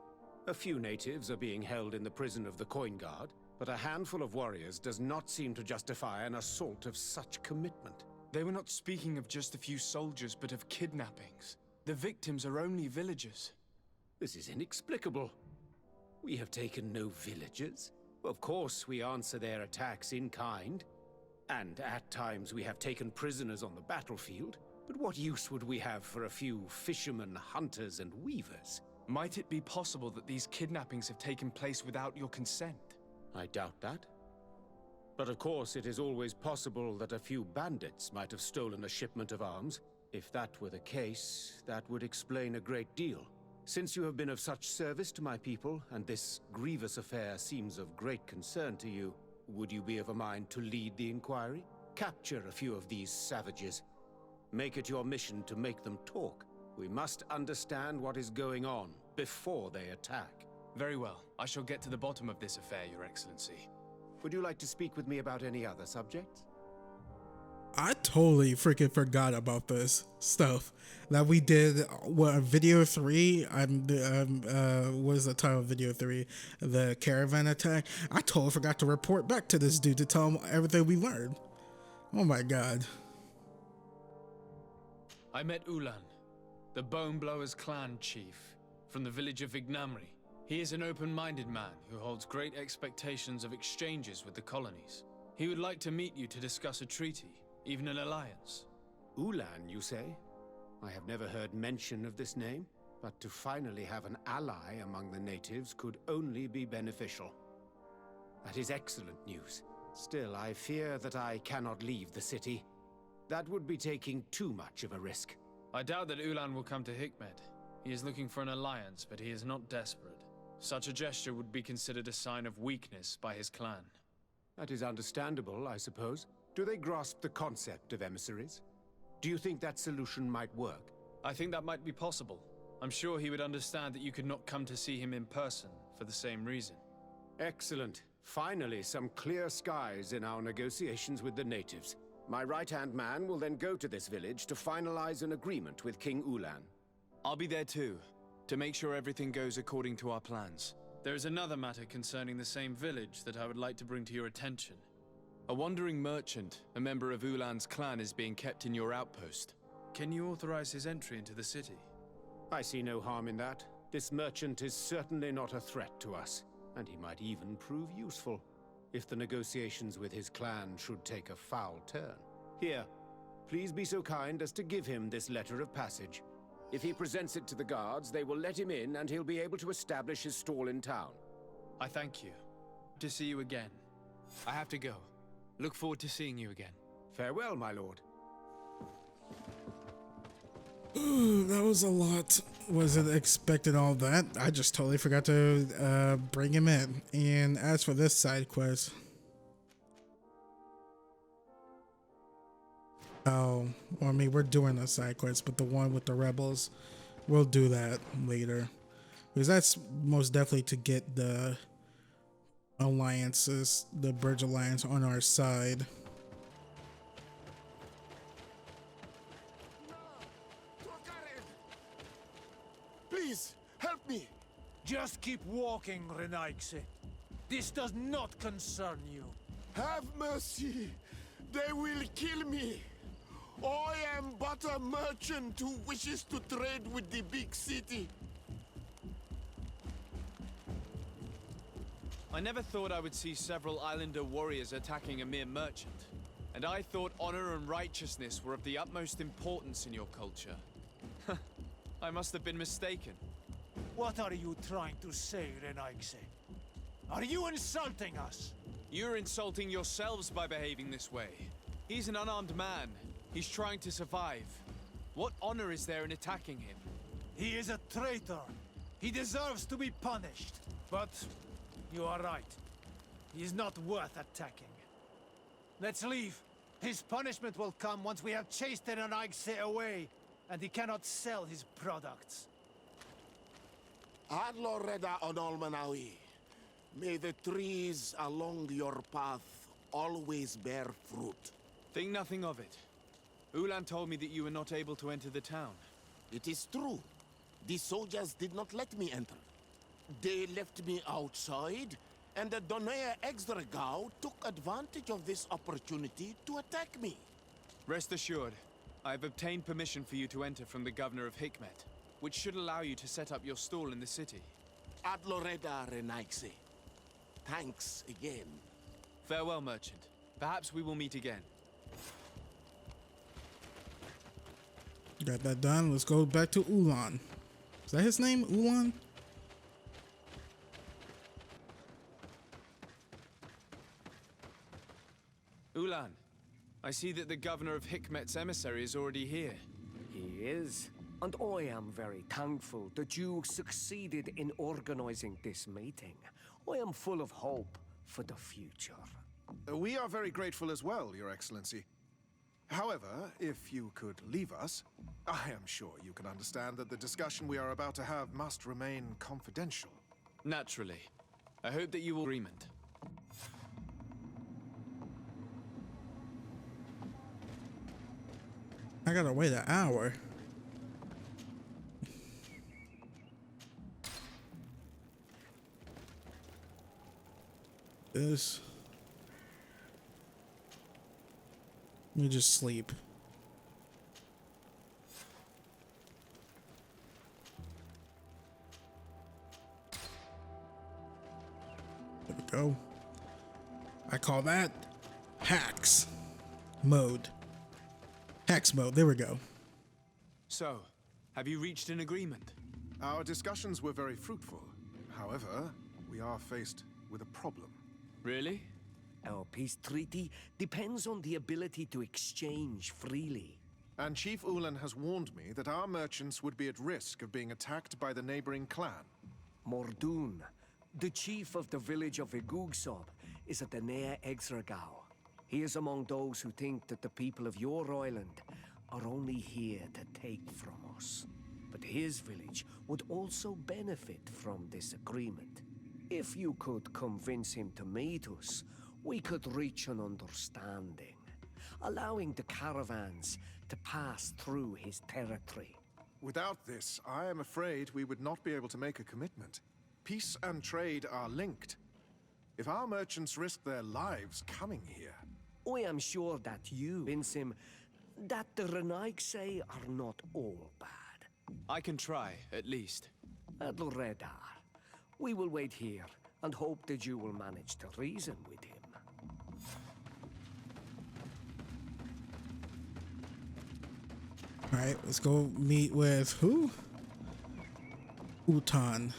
A few natives are being held in the prison of the Coin Guard, but a handful of warriors does not seem to justify an assault of such commitment. They were not speaking of just a few soldiers, but of kidnappings. The victims are only villagers. This is inexplicable. We have taken no villagers. Of course, we answer their attacks in kind. And at times we have taken prisoners on the battlefield. But what use would we have for a few fishermen, hunters, and weavers? Might it be possible that these kidnappings have taken place without your consent? I doubt that. But of course, it is always possible that a few bandits might have stolen a shipment of arms. If that were the case, that would explain a great deal. Since you have been of such service to my people, and this grievous affair seems of great concern to you, would you be of a mind to lead the inquiry? Capture a few of these savages, Make it your mission to make them talk. We must understand what is going on before they attack. Very well. I shall get to the bottom of this affair, Your Excellency. Would you like to speak with me about any other subjects? I totally freaking forgot about this stuff that we did. What, video 3? What is the title of video 3? The caravan attack. I totally forgot to report back to this dude to tell him everything we learned. Oh my god. I met Ulan, the Bone Blowers clan chief, from the village of Vignamri. He is an open-minded man who holds great expectations of exchanges with the colonies. He would like to meet you to discuss a treaty, even an alliance. Ulan, you say? I have never heard mention of this name, but to finally have an ally among the natives could only be beneficial. That is excellent news. Still, I fear that I cannot leave the city. That would be taking too much of a risk. I doubt that Ulan will come to Hikmet. He is looking for an alliance, but he is not desperate. Such a gesture would be considered a sign of weakness by his clan. That is understandable, I suppose. Do they grasp the concept of emissaries? Do you think that solution might work? I think that might be possible. I'm sure he would understand that you could not come to see him in person for the same reason. Excellent. Finally, some clear skies in our negotiations with the natives. My right-hand man will then go to this village to finalize an agreement with King Ulan. I'll be there too, to make sure everything goes according to our plans. There is another matter concerning the same village that I would like to bring to your attention. A wandering merchant, a member of Ulan's clan, is being kept in your outpost. Can you authorize his entry into the city? I see no harm in that. This merchant is certainly not a threat to us, and he might even prove useful, if the negotiations with his clan should take a foul turn. Here, please be so kind as to give him this letter of passage. If he presents it to the guards, they will let him in and he'll be able to establish his stall in town. I thank you. To see you again. I have to go. Look forward to seeing you again. Farewell, my lord. That was a lot. Wasn't expecting all that. I just totally forgot to bring him in. And as for this side quest, oh, well, I mean, we're doing a side quest, but the one with the rebels, we'll do that later, because that's most definitely to get the alliances, the Bridge Alliance on our side. Please, help me! Just keep walking, Renaigse. This does not concern you. Have mercy! They will kill me! I am but a merchant who wishes to trade with the big city. I never thought I would see several Islander warriors attacking a mere merchant. And I thought honor and righteousness were of the utmost importance in your culture. I must have been mistaken. What are you trying to say, Renaigse? Are you insulting us? You're insulting yourselves by behaving this way. He's an unarmed man. He's trying to survive. What honor is there in attacking him? He is a traitor. He deserves to be punished. But you are right. He is not worth attacking. Let's leave. His punishment will come once we have chased Renaigse away, and he cannot sell his products. Adloreda Onolmanawi, may the trees along your path always bear fruit. Think nothing of it. Ulan told me that you were not able to enter the town. It is true. The soldiers did not let me enter. They left me outside, and the Donea Exdragao took advantage of this opportunity to attack me. Rest assured, I have obtained permission for you to enter from the governor of Hikmet, which should allow you to set up your stall in the city. Adloreda Renaigse. Thanks again. Farewell, merchant. Perhaps we will meet again. Got that done. Let's go back to Ulan. Is that his name? Ulan? Ulan, I see that the governor of Hikmet's emissary is already here. He is. And I am very thankful that you succeeded in organizing this meeting. I am full of hope for the future. We are very grateful as well, Your Excellency. However, if you could leave us, I am sure you can understand that the discussion we are about to have must remain confidential. Naturally. I hope that you will agreement. I gotta wait an hour. This. Let me just sleep. There we go. I call that hacks mode. Hacks mode. There we go. So, have you reached an agreement? Our discussions were very fruitful. However, we are faced with a problem. Really? Our peace treaty depends on the ability to exchange freely. And Chief Ulan has warned me that our merchants would be at risk of being attacked by the neighboring clan. Mordoun, the chief of the village of Igugsob, is a Danea Exregao. He is among those who think that the people of your island are only here to take from us. But his village would also benefit from this agreement. If you could convince him to meet us, we could reach an understanding, allowing the caravans to pass through his territory. Without this, I am afraid we would not be able to make a commitment. Peace and trade are linked. If our merchants risk their lives coming here... I am sure that you convince him that the Renaigse are not all bad. I can try, at least. Adloredar, we will wait here and hope that you will manage to reason with him. Alright, let's go meet with who? Utan.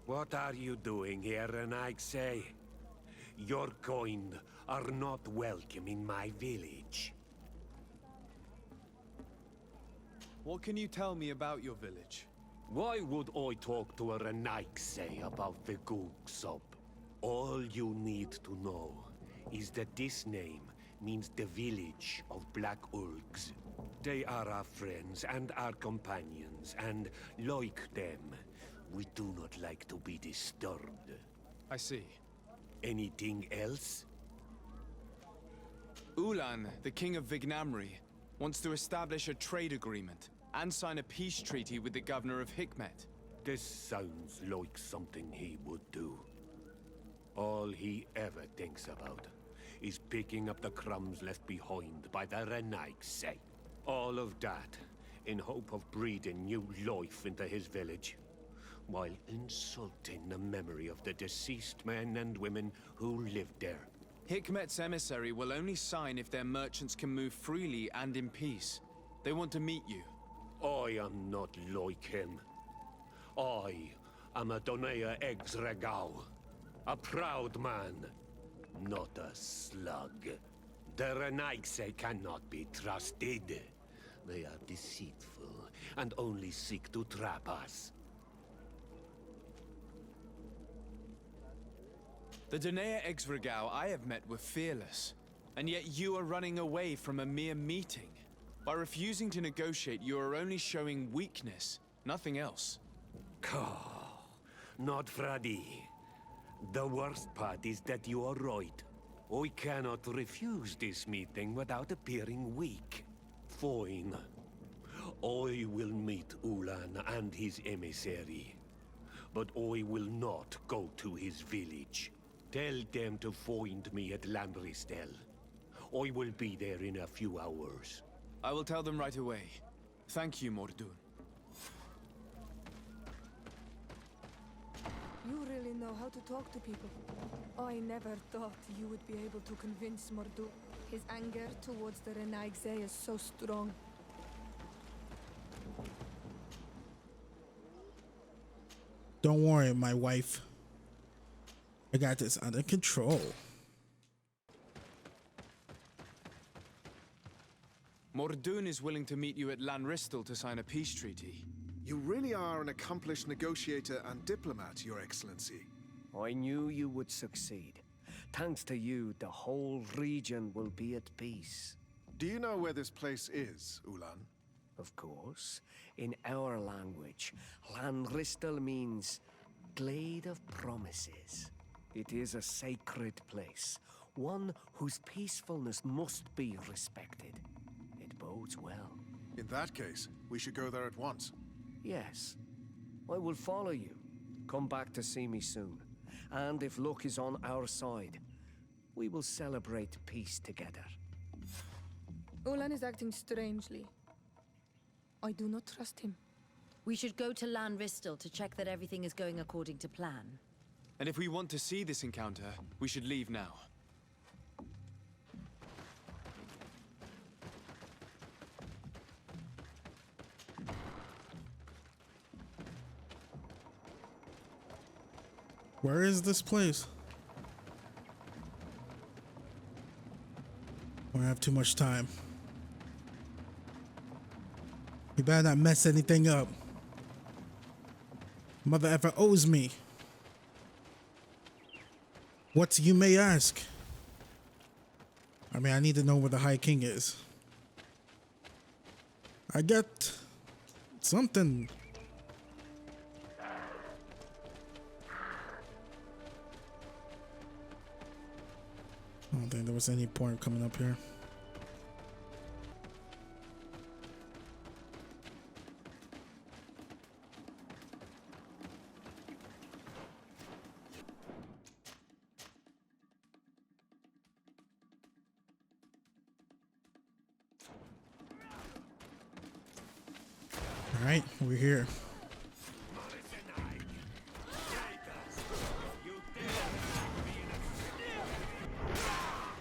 What are you doing here, Renaigse? Your kind are not welcome in my village. What can you tell me about your village? Why would I talk to a Renaigse about the Gugsob? All you need to know is that this name means the village of Black Ulgs. They are our friends and our companions, and like them, we do not like to be disturbed. I see. Anything else? Ulan, the king of Vignamri, wants to establish a trade agreement and sign a peace treaty with the governor of Hikmet. This sounds like something he would do. All he ever thinks about is picking up the crumbs left behind by the Renaigse. All of that in hope of breathing new life into his village, while insulting the memory of the deceased men and women who lived there. Hikmet's emissary will only sign if their merchants can move freely and in peace. They want to meet you. I am not like him. I am a Donea Exregao, a proud man, not a slug. The Renaigse cannot be trusted. They are deceitful and only seek to trap us. The Donea Exregao I have met were fearless, and yet you are running away from a mere meeting. By refusing to negotiate, you are only showing weakness, nothing else. Not Freddy. The worst part is that you are right. I cannot refuse this meeting without appearing weak. Fine. I will meet Ulan and his emissary. But I will not go to his village. Tell them to find me at Lanristel. I will be there in a few hours. I will tell them right away. Thank you, Mordoun. You really know how to talk to people. I never thought you would be able to convince Mordoun. His anger towards the Renaigse is so strong. Don't worry, my wife. I got this under control. Mordoun is willing to meet you at Lanristel to sign a peace treaty. You really are an accomplished negotiator and diplomat, Your Excellency. I knew you would succeed. Thanks to you, the whole region will be at peace. Do you know where this place is, Ulan? Of course. In our language, Lanristel means Glade of Promises. It is a sacred place, one whose peacefulness must be respected. It bodes well. In that case, we should go there at once. Yes. I will follow you. Come back to see me soon. And if luck is on our side, we will celebrate peace together. Ulan is acting strangely. I do not trust him. We should go to Lanristel to check that everything is going according to plan. And if we want to see this encounter, we should leave now. Where is this place? We don't have too much time. You better not mess anything up. Mother ever owes me. What, you may ask? I mean, I need to know where the High King is. I get something. I don't think there was any point coming up here. All right, we're here.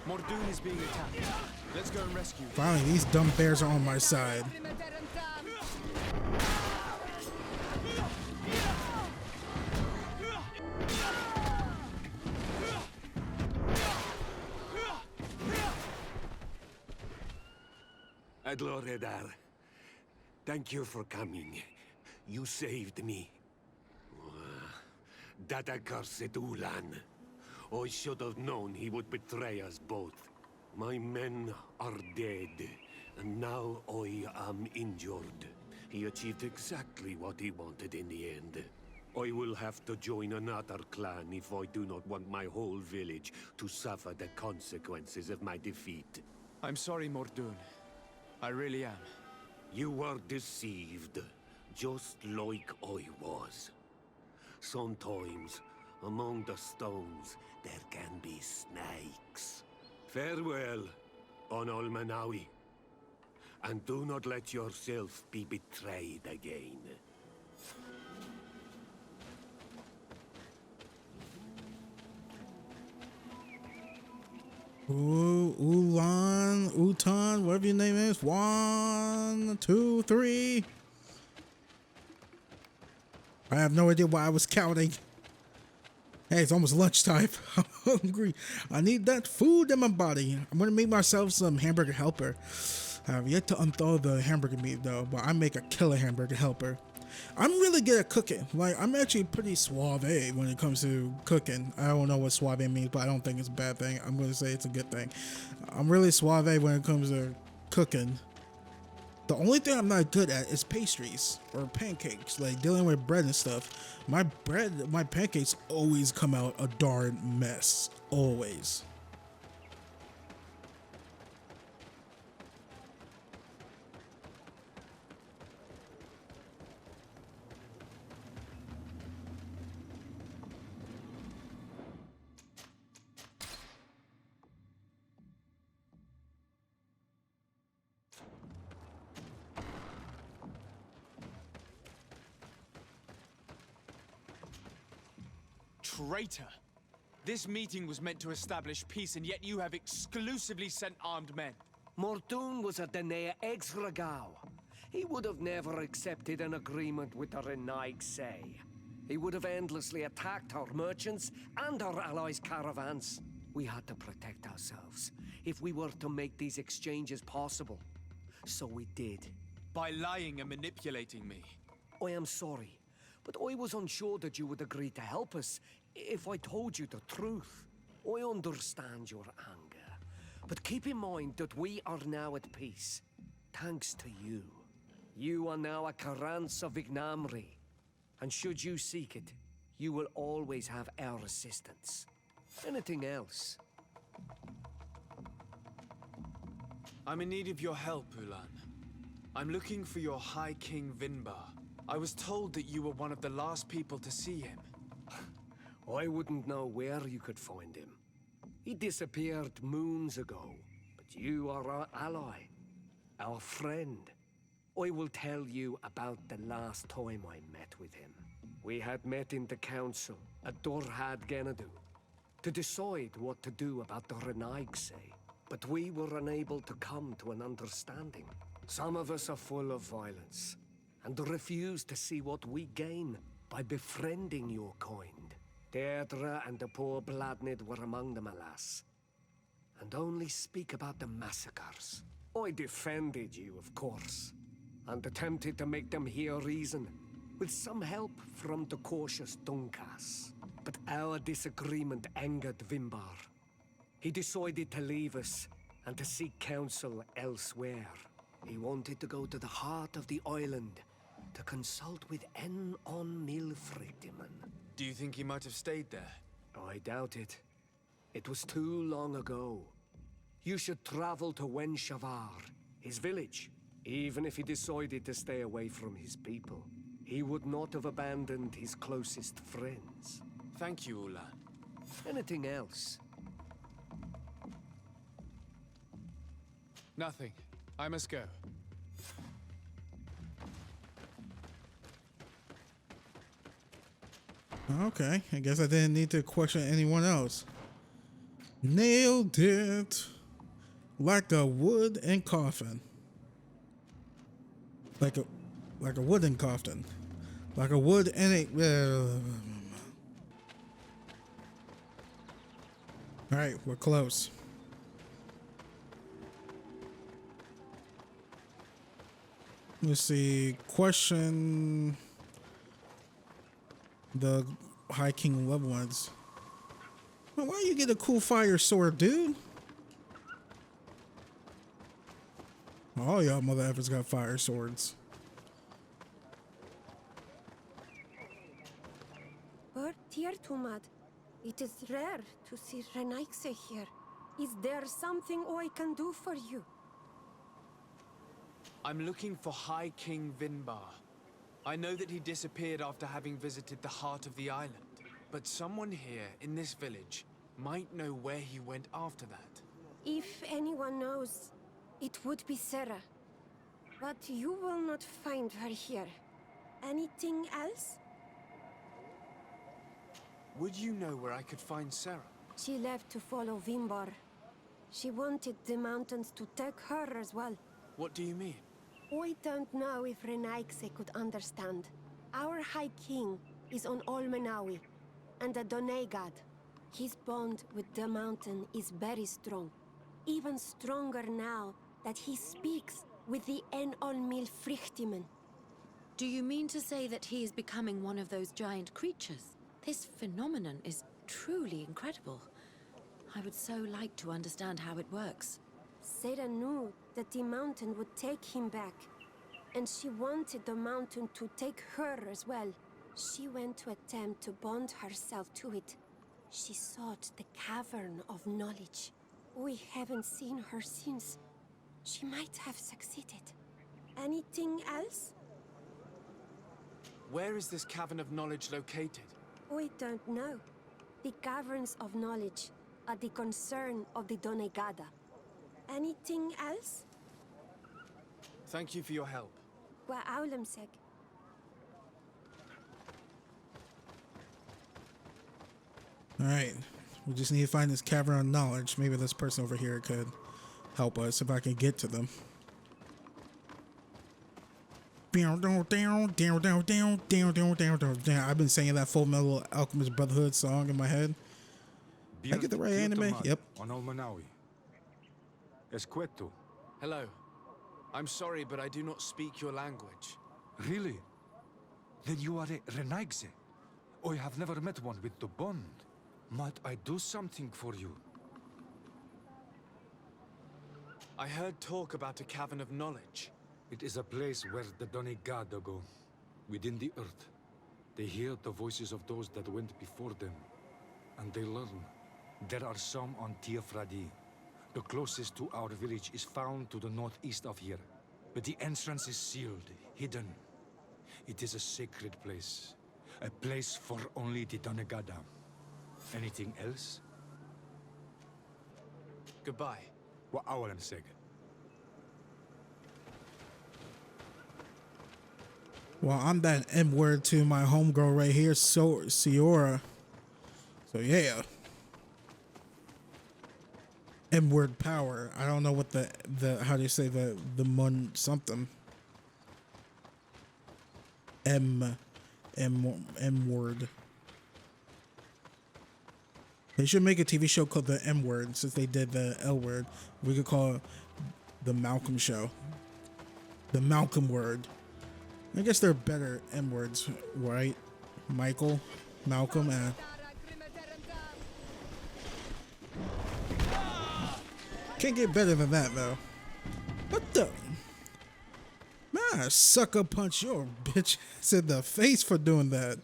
Mordoon is being attacked. Let's go and rescue him. Finally, these dumb bears are on my side. Adloredar, thank you for coming. You saved me. That accursed Ulan. I should have known he would betray us both. My men are dead, and now I am injured. He achieved exactly what he wanted in the end. I will have to join another clan if I do not want my whole village to suffer the consequences of my defeat. I'm sorry, Mordoon. I really am. You were deceived, just like I was. Sometimes, among the stones, there can be snakes. Farewell, on Almanawi. And do not let yourself be betrayed again. Ooh, Ulan, Utan, whatever your name is. 1, 2, 3. I have no idea why I was counting. Hey, it's almost lunchtime. I'm hungry. I need that food in my body. I'm gonna make myself some hamburger helper. I have yet to unthaw the hamburger meat though, but I make a killer hamburger helper. I'm really good at cooking. Like, I'm actually pretty suave when it comes to cooking. I don't know what suave means, but I don't think it's a bad thing. I'm gonna say it's a good thing. I'm really suave when it comes to cooking. The only thing I'm not good at is pastries or pancakes, like dealing with bread and stuff. My pancakes always come out a darn mess. Always. Traitor! This meeting was meant to establish peace, and yet you have exclusively sent armed men. Mordoon was a Danea Exragao. He would have never accepted an agreement with the Renaig Say. He would have endlessly attacked our merchants and our allies' caravans. We had to protect ourselves if we were to make these exchanges possible. So we did. By lying and manipulating me. I am sorry, but I was unsure that you would agree to help us if I told you the truth. I understand your anger, but keep in mind that we are now at peace, thanks to you. You are now a Karans of Ignamri, and should you seek it, you will always have our assistance. Anything else? I'm in need of your help, Ulan. I'm looking for your High King Vinbar. I was told that you were one of the last people to see him. I wouldn't know where you could find him. He disappeared moons ago, but you are our ally, our friend. I will tell you about the last time I met with him. We had met in the council at Dorhad Genadu to decide what to do about the Renaigse, but we were unable to come to an understanding. Some of us are full of violence, and refuse to see what we gain by befriending your kind. Deirdre and the poor Bladnid were among them, alas, and only speak about the massacres. I defended you, of course, and attempted to make them hear reason, with some help from the cautious Dunkas. But our disagreement angered Vinbar. He decided to leave us and to seek counsel elsewhere. He wanted to go to the heart of the island to consult with on Milfrictiman. Do you think he might have stayed there? I doubt it. It was too long ago. You should travel to Wenshavar, his village. Even if he decided to stay away from his people, he would not have abandoned his closest friends. Thank you, Ulan. Anything else? Nothing. I must go. Okay, I guess I didn't need to question anyone else. Nailed it. Like a wooden coffin. Like a wooden coffin. Like a wood in it. Alright, we're close. Let's see. Question the High King loved ones. Well, why you get a cool fire sword, dude? All y'all mother effers got fire swords. But dear Tumad, it is rare to see Renaigse here. Is there something I can do for you? I'm looking for High King Vinbar. I know that he disappeared after having visited the heart of the island, but someone here in this village might know where he went after that. If anyone knows, it would be Sarah. But you will not find her here. Anything else? Would you know where I could find Sarah? She left to follow Vinbar. She wanted the mountains to take her as well. What do you mean? I don't know if Renaigse could understand. Our High King is on Olmenawi, and a Donegad. His bond with the mountain is very strong. Even stronger now that he speaks with the Enolmil Frichtimen. Do you mean to say that he is becoming one of those giant creatures? This phenomenon is truly incredible. I would so like to understand how it works. Sarah knew that the mountain would take him back, and she wanted the mountain to take her as well. She went to attempt to bond herself to it. She sought the Cavern of Knowledge. We haven't seen her since. She might have succeeded. Anything else? Where is this Cavern of Knowledge located? We don't know. The Caverns of Knowledge are the concern of the Donegada. Anything else? Thank you for your help. Wa aulemsek. Alright. We just need to find this Cavern of Knowledge. Maybe this person over here could help us if I can get to them. I've been singing that Full Metal Alchemist Brotherhood song in my head. Did I get the right anime? Yep. Hello. I'm sorry, but I do not speak your language. Really? Then you are a Renaigse. I have never met one with the bond. Might I do something for you? I heard talk about a Cavern of Knowledge. It is a place where the Donegada go, within the earth. They hear the voices of those that went before them, and they learn. There are some on Tiafradi. The closest to our village is found to the northeast of here, but the entrance is sealed, hidden. It is a sacred place, a place for only the Donegada. Anything else? Goodbye. What I say. Well, I'm that M word to my homegirl right here, Siora. So yeah. M word power. I don't know what the how do you say the mun something. M word. They should make a TV show called the M word since they did the L word. We could call it the Malcolm show. The Malcolm word. I guess they're better M words, right? Michael, Malcolm, and can't get better than that though. What the? Man, I sucker punch your bitch ass in the face for doing that.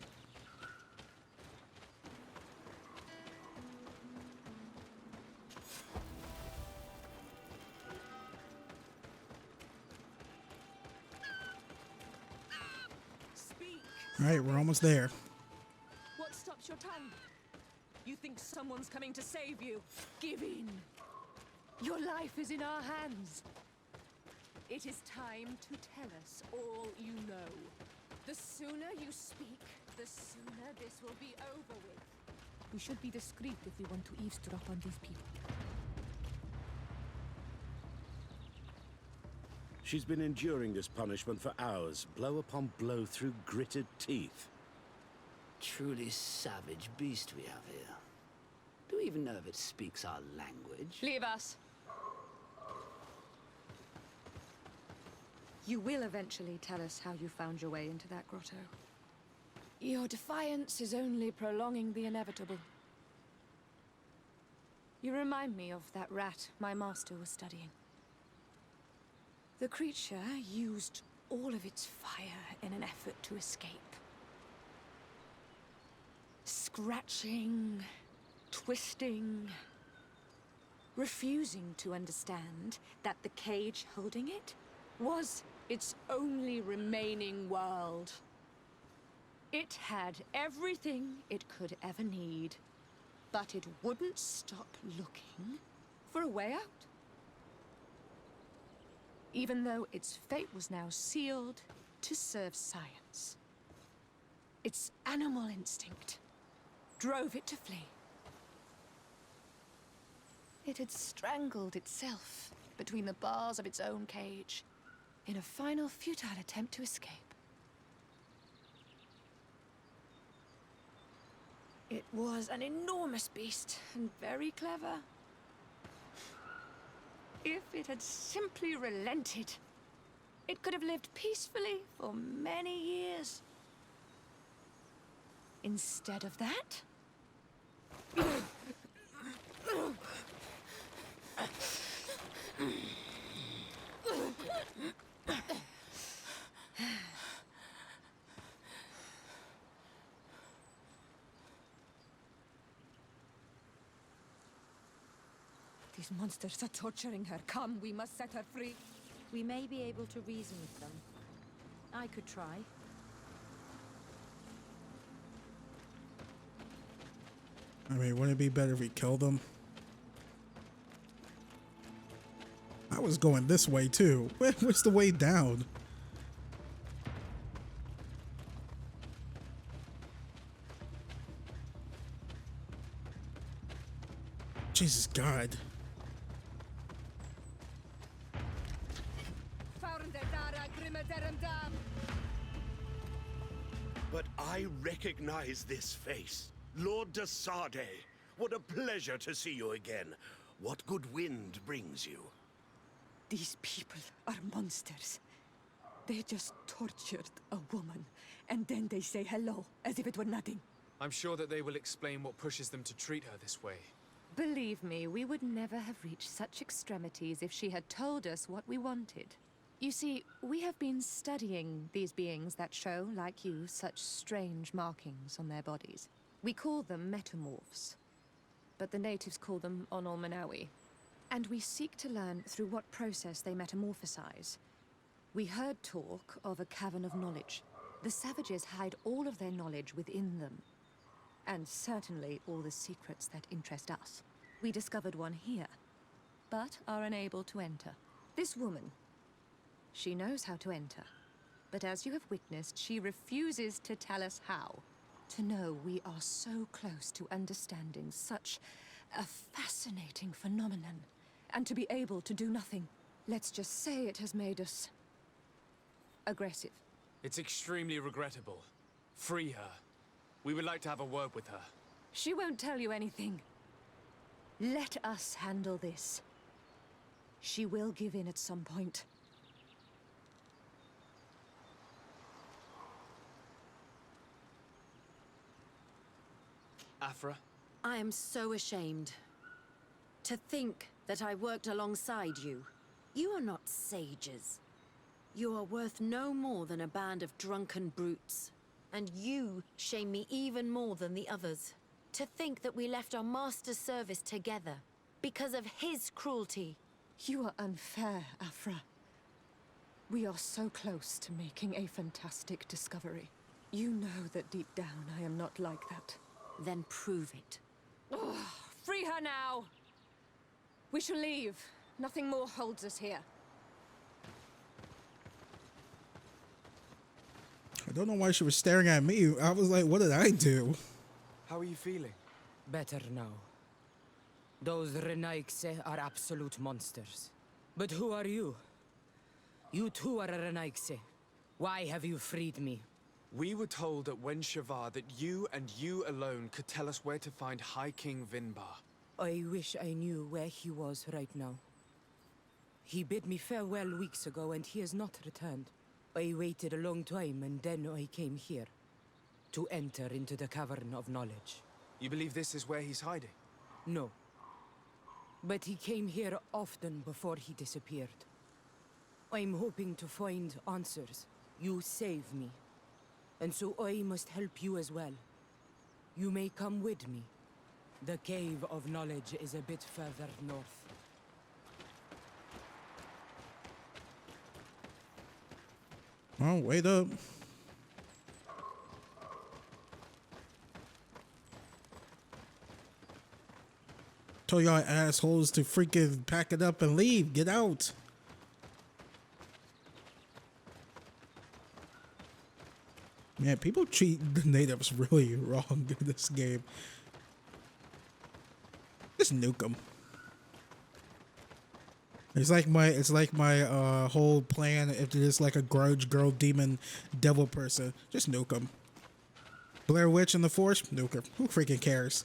All right, we're almost there. What stops your tongue? You think someone's coming to save you? Give in. Your life is in our hands. It is time to tell us all you know. The sooner you speak, the sooner this will be over with. We should be discreet if we want to eavesdrop on these people. She's been enduring this punishment for hours, blow upon blow through gritted teeth. Truly savage beast we have here. Do we even know if it speaks our language? Leave us. You will eventually tell us how you found your way into that grotto. Your defiance is only prolonging the inevitable. You remind me of that rat my master was studying. The creature used all of its fire in an effort to escape. Scratching, twisting, refusing to understand that the cage holding it was its only remaining world. It had everything it could ever need, but it wouldn't stop looking for a way out. Even though its fate was now sealed to serve science. Its animal instinct drove it to flee. It had strangled itself between the bars of its own cage in a final futile attempt to escape. It was an enormous beast and very clever. If it had simply relented, it could have lived peacefully for many years. Instead of that, these monsters are torturing her. Come, we must set her free. We may be able to reason with them. I could try. I mean, wouldn't it be better if we killed them? I was going this way too. Where's the way down? Jesus God. But I recognize this face. Lord de Sade. What a pleasure to see you again. What good wind brings you? These people are monsters. They just tortured a woman, and then they say hello, as if it were nothing. I'm sure that they will explain what pushes them to treat her this way. Believe me, we would never have reached such extremities if she had told us what we wanted. You see, we have been studying these beings that show, like you, such strange markings on their bodies. We call them metamorphs, but the natives call them Onol-Manawi. And we seek to learn through what process they metamorphosize. We heard talk of a Cavern of Knowledge. The savages hide all of their knowledge within them, and certainly all the secrets that interest us. We discovered one here, but are unable to enter. This woman, she knows how to enter, but as you have witnessed, she refuses to tell us how. To know we are so close to understanding such a fascinating phenomenon, and to be able to do nothing. Let's just say it has made us aggressive. It's extremely regrettable. Free her. We would like to have a word with her. She won't tell you anything. Let us handle this. She will give in at some point. Afra? I am so ashamed. To think that I worked alongside you. You are not sages. You are worth no more than a band of drunken brutes. And you shame me even more than the others. To think that we left our master's service together because of his cruelty. You are unfair, Afra. We are so close to making a fantastic discovery. You know that deep down I am not like that. Then prove it. Oh, free her now! We shall leave. Nothing more holds us here. I don't know why she was staring at me. I was like, what did I do? How are you feeling? Better now. Those Renaigse are absolute monsters. But who are you? You too are a Renaigse. Why have you freed me? We were told at Wen Shavar that you and you alone could tell us where to find High King Vinbar. I wish I knew where he was right now. He bid me farewell weeks ago and he has not returned. I waited a long time and then I came here. To enter into the Cavern of Knowledge. You believe this is where he's hiding? No. But he came here often before he disappeared. I'm hoping to find answers. You saved me. And so I must help you as well. You may come with me. The Cave of Knowledge is a bit further north. Oh, wait up. Told y'all assholes to freaking pack it up and leave. Get out. Man, people treat the natives really wrong in this game. Just nuke them. It's like my whole plan. If there's like a grudge girl, demon, devil person, just nuke them. Blair Witch in the Force, nuke her. Who freaking cares?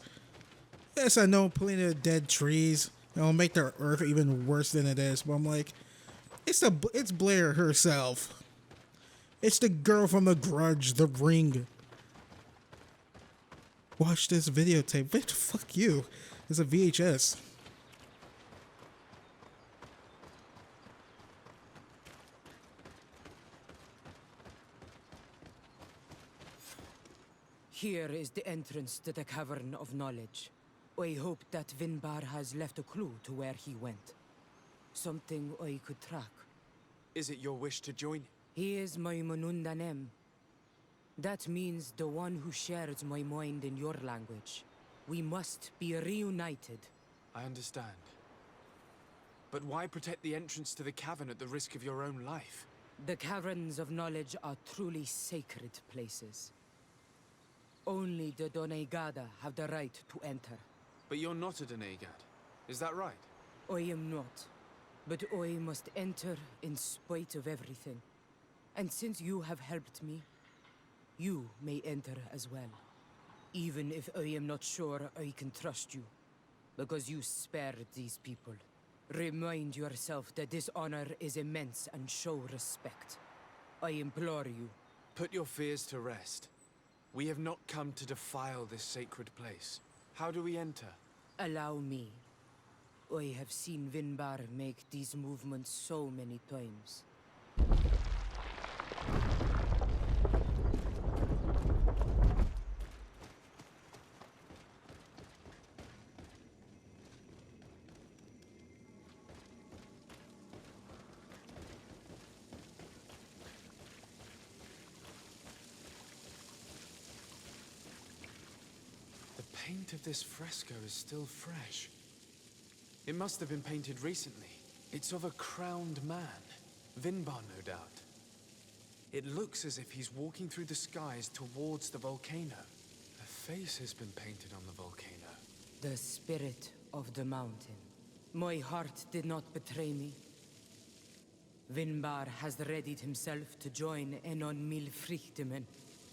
Yes, I know, plenty of dead trees. It'll make the earth even worse than it is. But I'm like, it's Blair herself. It's the girl from The Grudge, The Ring. Watch this videotape. Bitch, fuck you. It's a VHS. Here is the entrance to the Cavern of Knowledge. I hope that Vinbar has left a clue to where he went. Something I could track. Is it your wish to join? He is my Manundanem. That means the one who shares my mind in your language. We must be reunited. I understand. But why protect the entrance to the cavern at the risk of your own life? The Caverns of Knowledge are truly sacred places. Only the Doneigada have the right to enter. But you're not a Doneigad, is that right? I am not. But I must enter in spite of everything. And since you have helped me, you may enter as well. Even if I am not sure I can trust you. Because you spared these people. Remind yourself that this honor is immense and show respect. I implore you. Put your fears to rest. We have not come to defile this sacred place. How do we enter? Allow me. I have seen Vinbar make these movements so many times. The paint of this fresco is still fresh. It must have been painted recently. It's of a crowned man. Vinbar, no doubt. It looks as if he's walking through the skies towards the volcano. A face has been painted on the volcano. The spirit of the mountain. My heart did not betray me. Vinbar has readied himself to join Enon Milfrichtemen.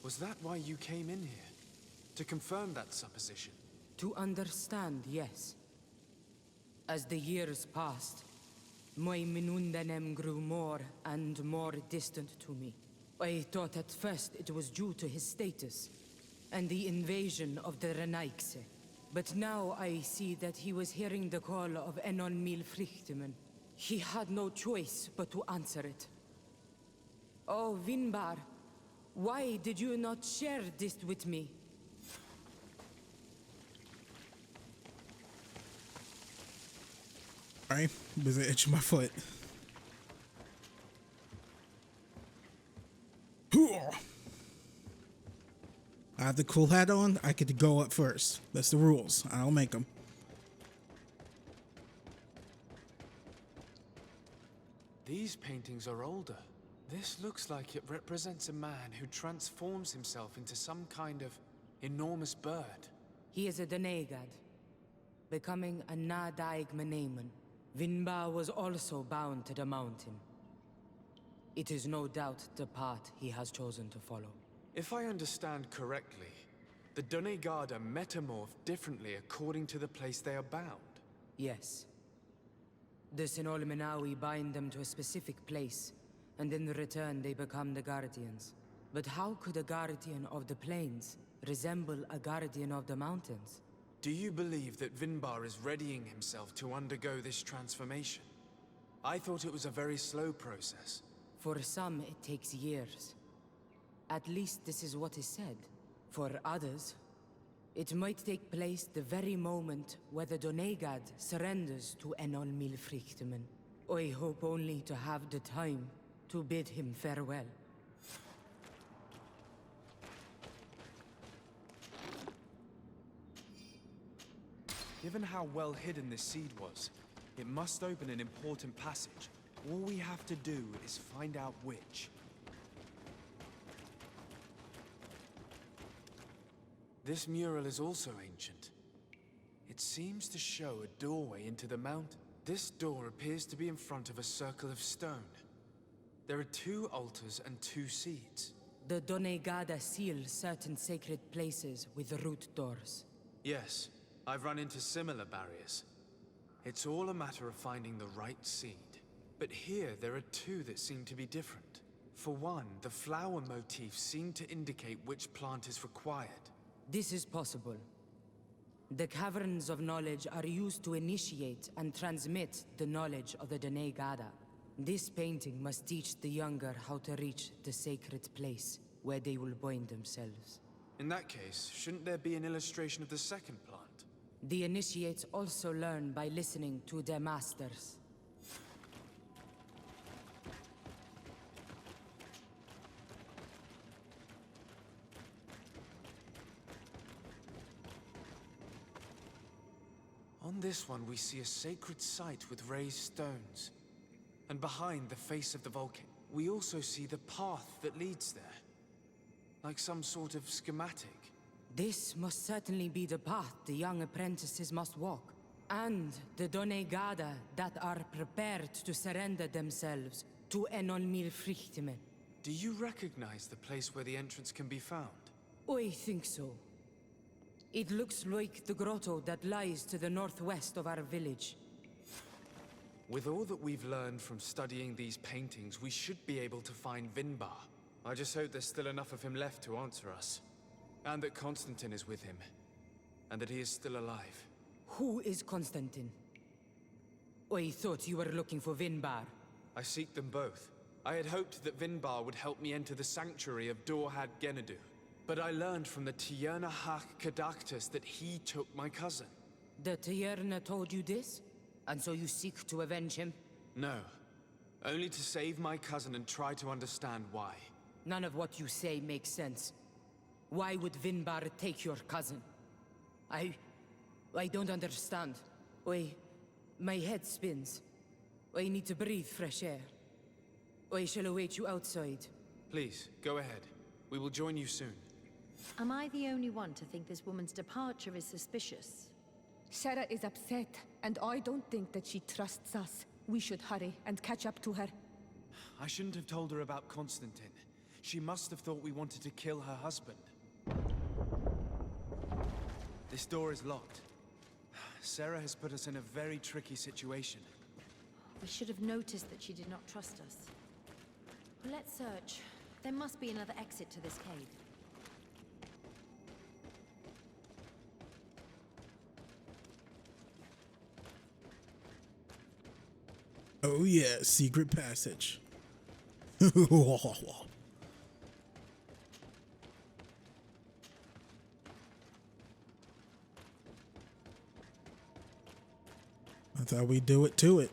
Was that why you came in here? To confirm that supposition? To understand, yes. As the years passed, my Minundanem grew more and more distant to me. I thought at first it was due to his status and the invasion of the Renaigse. But now I see that he was hearing the call of Enon Milfrichtemen. He had no choice but to answer it. Oh, Vinbar, why did you not share this with me? Alright, busy itching my foot. I have the cool hat on. I get to go up first. That's the rules. I don't make them. These paintings are older. This looks like it represents a man who transforms himself into some kind of enormous bird. He is a Denegad, becoming a Nadaig Meneman. Vinbar was also bound to the mountain. It is no doubt the path he has chosen to follow. If I understand correctly, the Donegada metamorph differently according to the place they are bound. Yes. The Sinolmenawi bind them to a specific place, and in return they become the Guardians. But how could a Guardian of the Plains resemble a Guardian of the Mountains? Do you believe that Vinbar is readying himself to undergo this transformation? I thought it was a very slow process. For some, it takes years. At least this is what is said. For others, it might take place the very moment where the Donegad surrenders to Enon Milfrichtemen. I hope only to have the time to bid him farewell. Given how well hidden this seed was, it must open an important passage. All we have to do is find out which. This mural is also ancient. It seems to show a doorway into the mountain. This door appears to be in front of a circle of stone. There are 2 altars and 2 seeds. The Donegada seal certain sacred places with root doors. Yes, I've run into similar barriers. It's all a matter of finding the right seed. But here there are 2 that seem to be different. For one, the flower motifs seem to indicate which plant is required. This is possible. The Caverns of Knowledge are used to initiate and transmit the knowledge of the Donegada. This painting must teach the younger how to reach the sacred place, where they will bind themselves. In that case, shouldn't there be an illustration of the second plant? The initiates also learn by listening to their masters. On this one, we see a sacred site with raised stones. And behind the face of the volcano, we also see the path that leads there. Like some sort of schematic. This must certainly be the path the young apprentices must walk. And the Donegada that are prepared to surrender themselves to Enon Milfrichtemen. Do you recognize the place where the entrance can be found? I think so. It looks like the grotto that lies to the northwest of our village. With all that we've learned from studying these paintings, we should be able to find Vinbar. I just hope there's still enough of him left to answer us. And that Constantine is with him. And that he is still alive. Who is Constantine? I thought you were looking for Vinbar. I seek them both. I had hoped that Vinbar would help me enter the sanctuary of Dorhad Genadu. But I learned from the Tierna Hak Kadaktus that he took my cousin. The Tierna told you this? And so you seek to avenge him? No. Only to save my cousin and try to understand why. None of what you say makes sense. Why would Vinbar take your cousin? I don't understand. My head spins. I need to breathe fresh air. I shall await you outside. Please, go ahead. We will join you soon. Am I the only one to think this woman's departure is suspicious? Sarah is upset, and I don't think that she trusts us. We should hurry and catch up to her. I shouldn't have told her about Constantine. She must have thought we wanted to kill her husband. This door is locked. Sarah has put us in a very tricky situation. We should have noticed that she did not trust us. Let's search. There must be another exit to this cave. Oh yeah, secret passage. That's how we do it to it.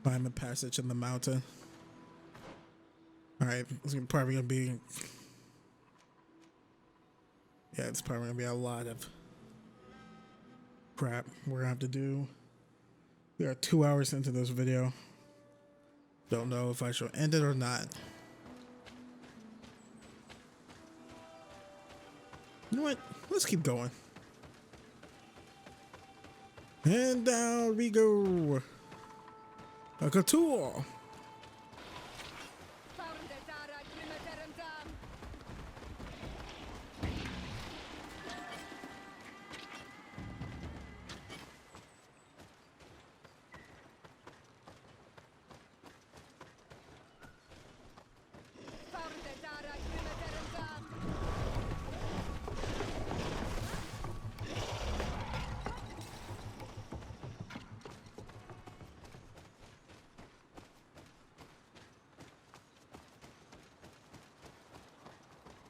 Find a passage in the mountain. Alright, it's probably gonna be... Yeah, it's probably gonna be a lot of crap we're gonna have to do. We are 2 hours into this video. Don't know if I should end it or not. You know what? Let's keep going. And down we go. A couture.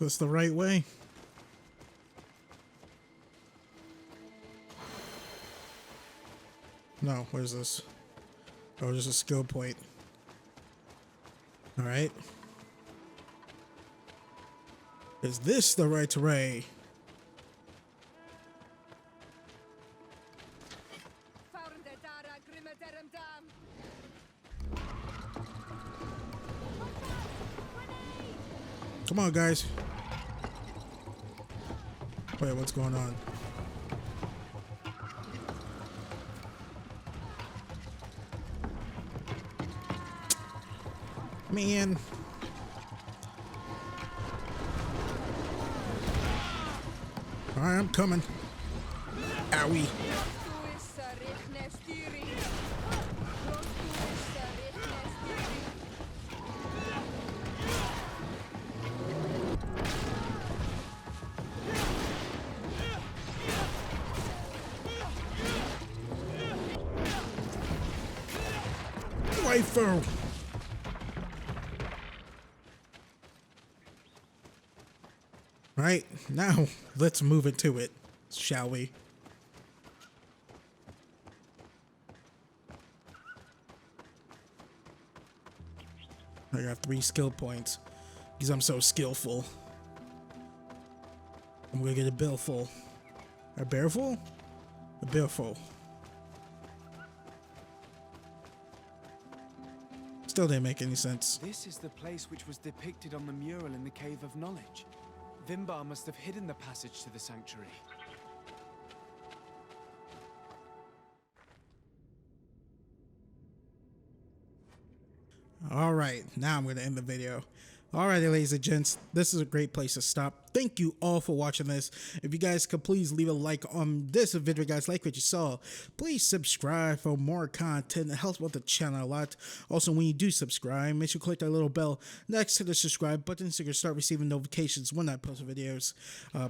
That's the right way. No, where's this? Oh, there's a skill point. All right. Is this the right way? Come on, guys. Wait, what's going on? Man. All right, I'm coming. Owie. Waifu. Right, now let's move into it, shall we? I got 3 skill points because I'm so skillful. I'm gonna get a bill full. A bear full? A bill full. Still didn't make any sense. This is the place which was depicted on the mural in the Cave of Knowledge. Vinbar must have hidden the passage to the sanctuary. All right, now I'm going to end the video. Alrighty, ladies and gents, this is a great place to stop. Thank you all for watching this. If you guys could please leave a like on this video, guys, like what you saw. Please subscribe for more content. It helps with the channel a lot. Also, when you do subscribe, make sure you click that little bell next to the subscribe button so you can start receiving notifications when I post videos.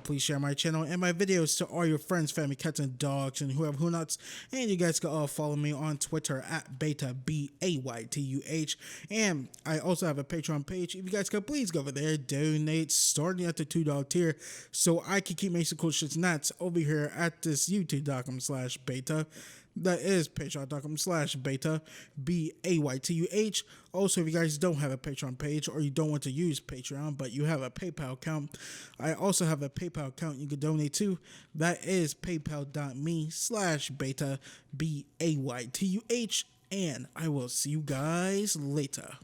Please share my channel and my videos to all your friends, family, cats, and dogs, and who nuts. And you guys can all follow me on Twitter at Baytuh, B-A-Y-T-U-H. And I also have a Patreon page. If you guys could please go over there, donate, starting at the $2 tier, so I can keep making cool shits nuts over here at this youtube.com/Baytuh. That is patreon.com/Baytuh, B-A-Y-T-U-H. Also, if you guys don't have a Patreon page or you don't want to use Patreon, but you have a PayPal account, I also have a PayPal account you can donate to. That is paypal.me/Baytuh, B-A-Y-T-U-H. And I will see you guys later.